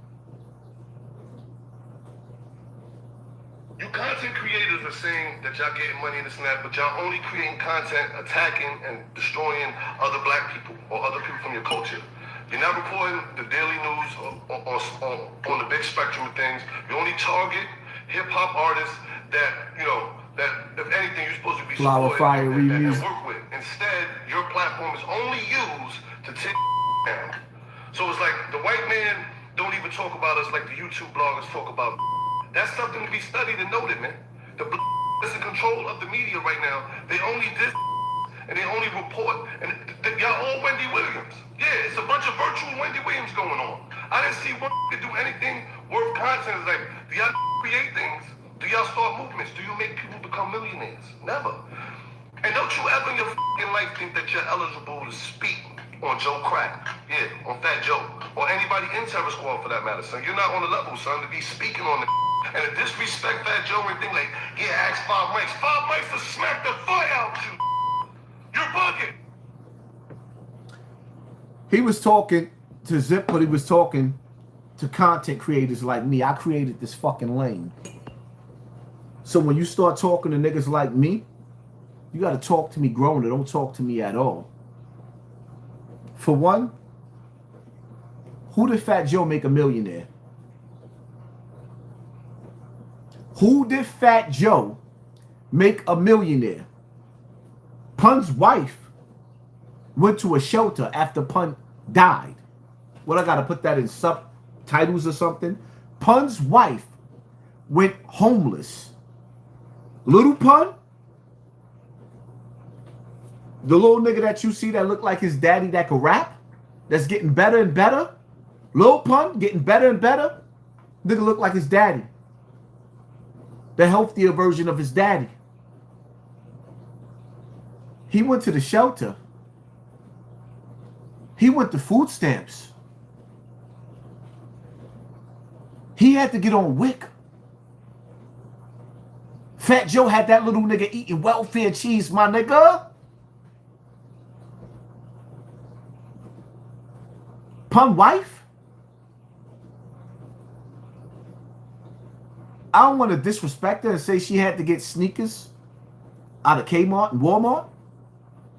You content creators are saying
that y'all getting money in this and that, but y'all only creating content attacking and destroying other black people or other people from your culture. You're not reporting the daily news on the big spectrum of things. You only target hip-hop artists that, you know, that if anything, you're supposed to be
Flower Fire
and work with. Instead, your platform is only used to take down. So it's like the white man don't even talk about us like the YouTube bloggers talk about. That's something to be studied and noted, man. The that's in control of the media right now. They only did and they only report, and y'all all Wendy Williams. Yeah, it's a bunch of virtual Wendy Williams going on. I didn't see one to do anything worth content. It's like, do y'all create things? Do y'all start movements? Do you make people become millionaires? Never. And don't you ever in your fucking life think that you're eligible to speak on Joe Crack, yeah, on Fat Joe, or anybody in Terror Squad for that matter, son. You're not on the level, son, to be speaking on the and to disrespect Fat Joe and think like, yeah, ask 5 mics. 5 mics to smack the fuck out you. You're bugging.
He was talking to Zip, but he was talking to content creators like me. I created this fucking lane. So when you start talking to niggas like me, you got to talk to me grown or don't talk to me at all. For one, who did Fat Joe make a millionaire? Who did Fat Joe make a millionaire? Pun's wife went to a shelter after Pun died. What, I gotta put that in subtitles or something? Pun's wife went homeless. Little Pun, the little nigga that you see that look like his daddy that could rap, that's getting better and better. Lil Pun getting better and better. Nigga look like his daddy. The healthier version of his daddy. He went to the shelter. He went to food stamps. He had to get on WIC. Fat Joe had that little nigga eating welfare cheese, my nigga. Pun wife? I don't want to disrespect her and say she had to get sneakers out of Kmart and Walmart,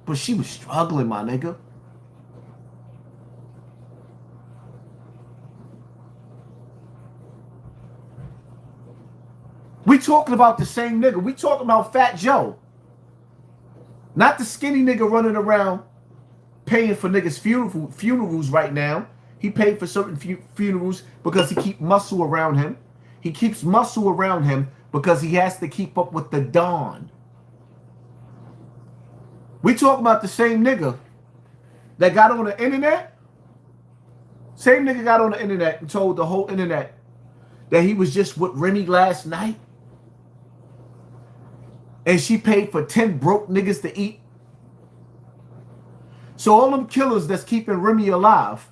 but she was struggling, my nigga. We talking about the same nigga. We talking about Fat Joe. Not the skinny nigga running around paying for niggas' funerals right now. He paid for certain funerals because he keep muscle around him. He keeps muscle around him because he has to keep up with the Don. We talking about the same nigga that got on the internet. Same nigga got on the internet and told the whole internet that he was just with Remy last night. And she paid for 10 broke niggas to eat. So all them killers that's keeping Remy alive,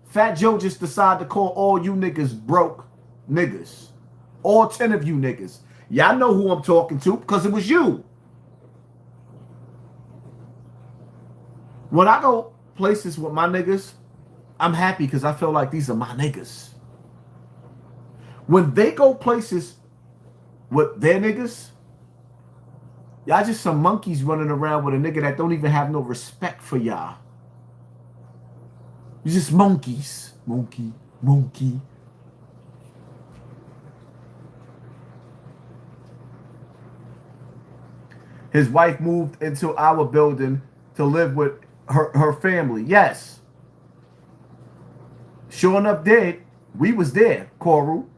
Fat Joe just decided to call all you niggas broke niggas. All 10 of you niggas. Y'all know who I'm talking to because it was you. When I go places with my niggas, I'm happy because I feel like these are my niggas. When they go places with their niggas, y'all just some monkeys running around with a nigga that don't even have no respect for y'all. You're just monkeys. Monkey, monkey. His wife moved into our building to live with her family. Yes. Sure enough did. We was there, Coral.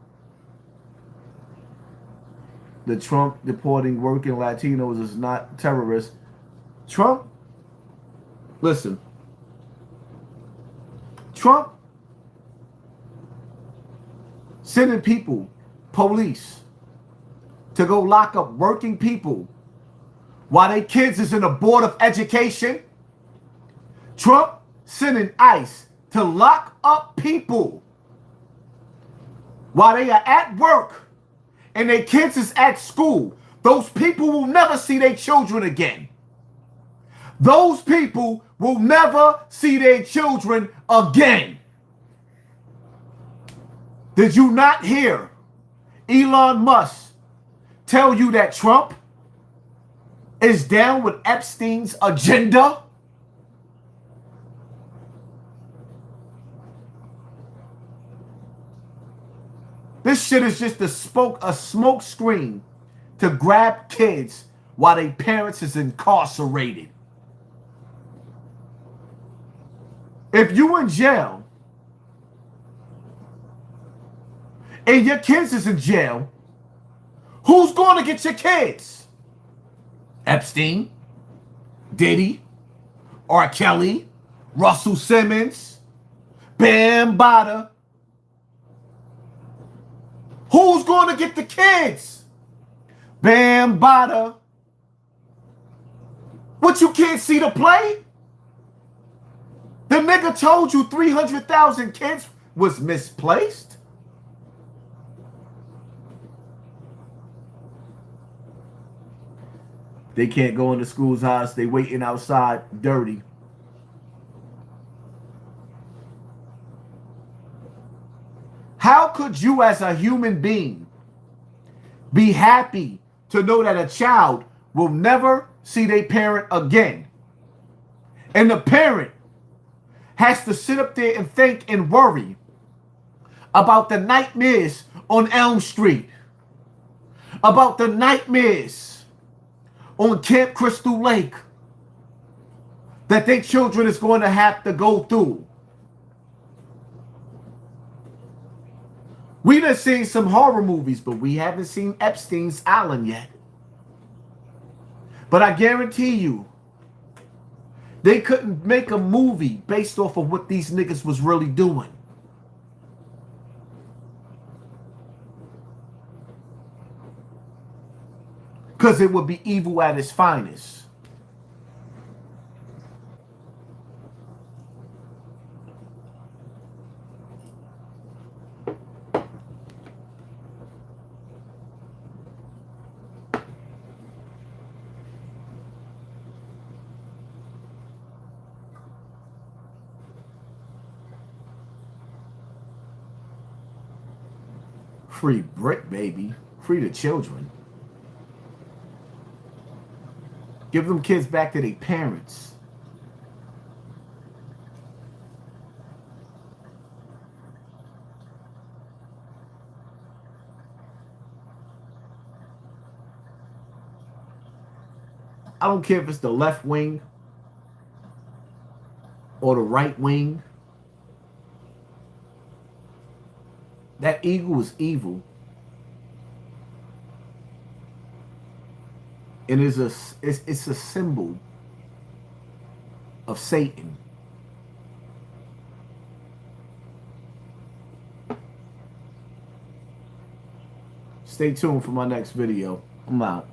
The Trump deporting working Latinos is not terrorists. Trump, listen. Trump sending people, police, to go lock up working people while their kids is in a board of education. Trump sending ICE to lock up people while they are at work and their kids is at school. Those people will never see their children again. Those people will never see their children again. Did you not hear Elon Musk tell you that Trump is down with Epstein's agenda? This shit is just a smoke screen to grab kids while their parents is incarcerated. If you in jail and your kids is in jail, who's going to get your kids? Epstein, Diddy, R. Kelly, Russell Simmons, Bambaataa. Who's going to get the kids? Bambaataa. What, you can't see the play? The nigga told you 300,000 kids was misplaced. They can't go in the school's house. They waiting outside dirty. How could you as a human being be happy to know that a child will never see their parent again? And the parent has to sit up there and think and worry about the nightmares on Elm Street, about the nightmares on Camp Crystal Lake that their children is going to have to go through. We done seen some horror movies, but we haven't seen Epstein's Island yet. But I guarantee you, they couldn't make a movie based off of what these niggas was really doing. Because it would be evil at its finest. Free brick, baby. Free the children. Give them kids back to their parents. I don't care if it's the left wing or the right wing. That eagle is evil. It is it's a symbol of Satan. Stay tuned for my next video. I'm out.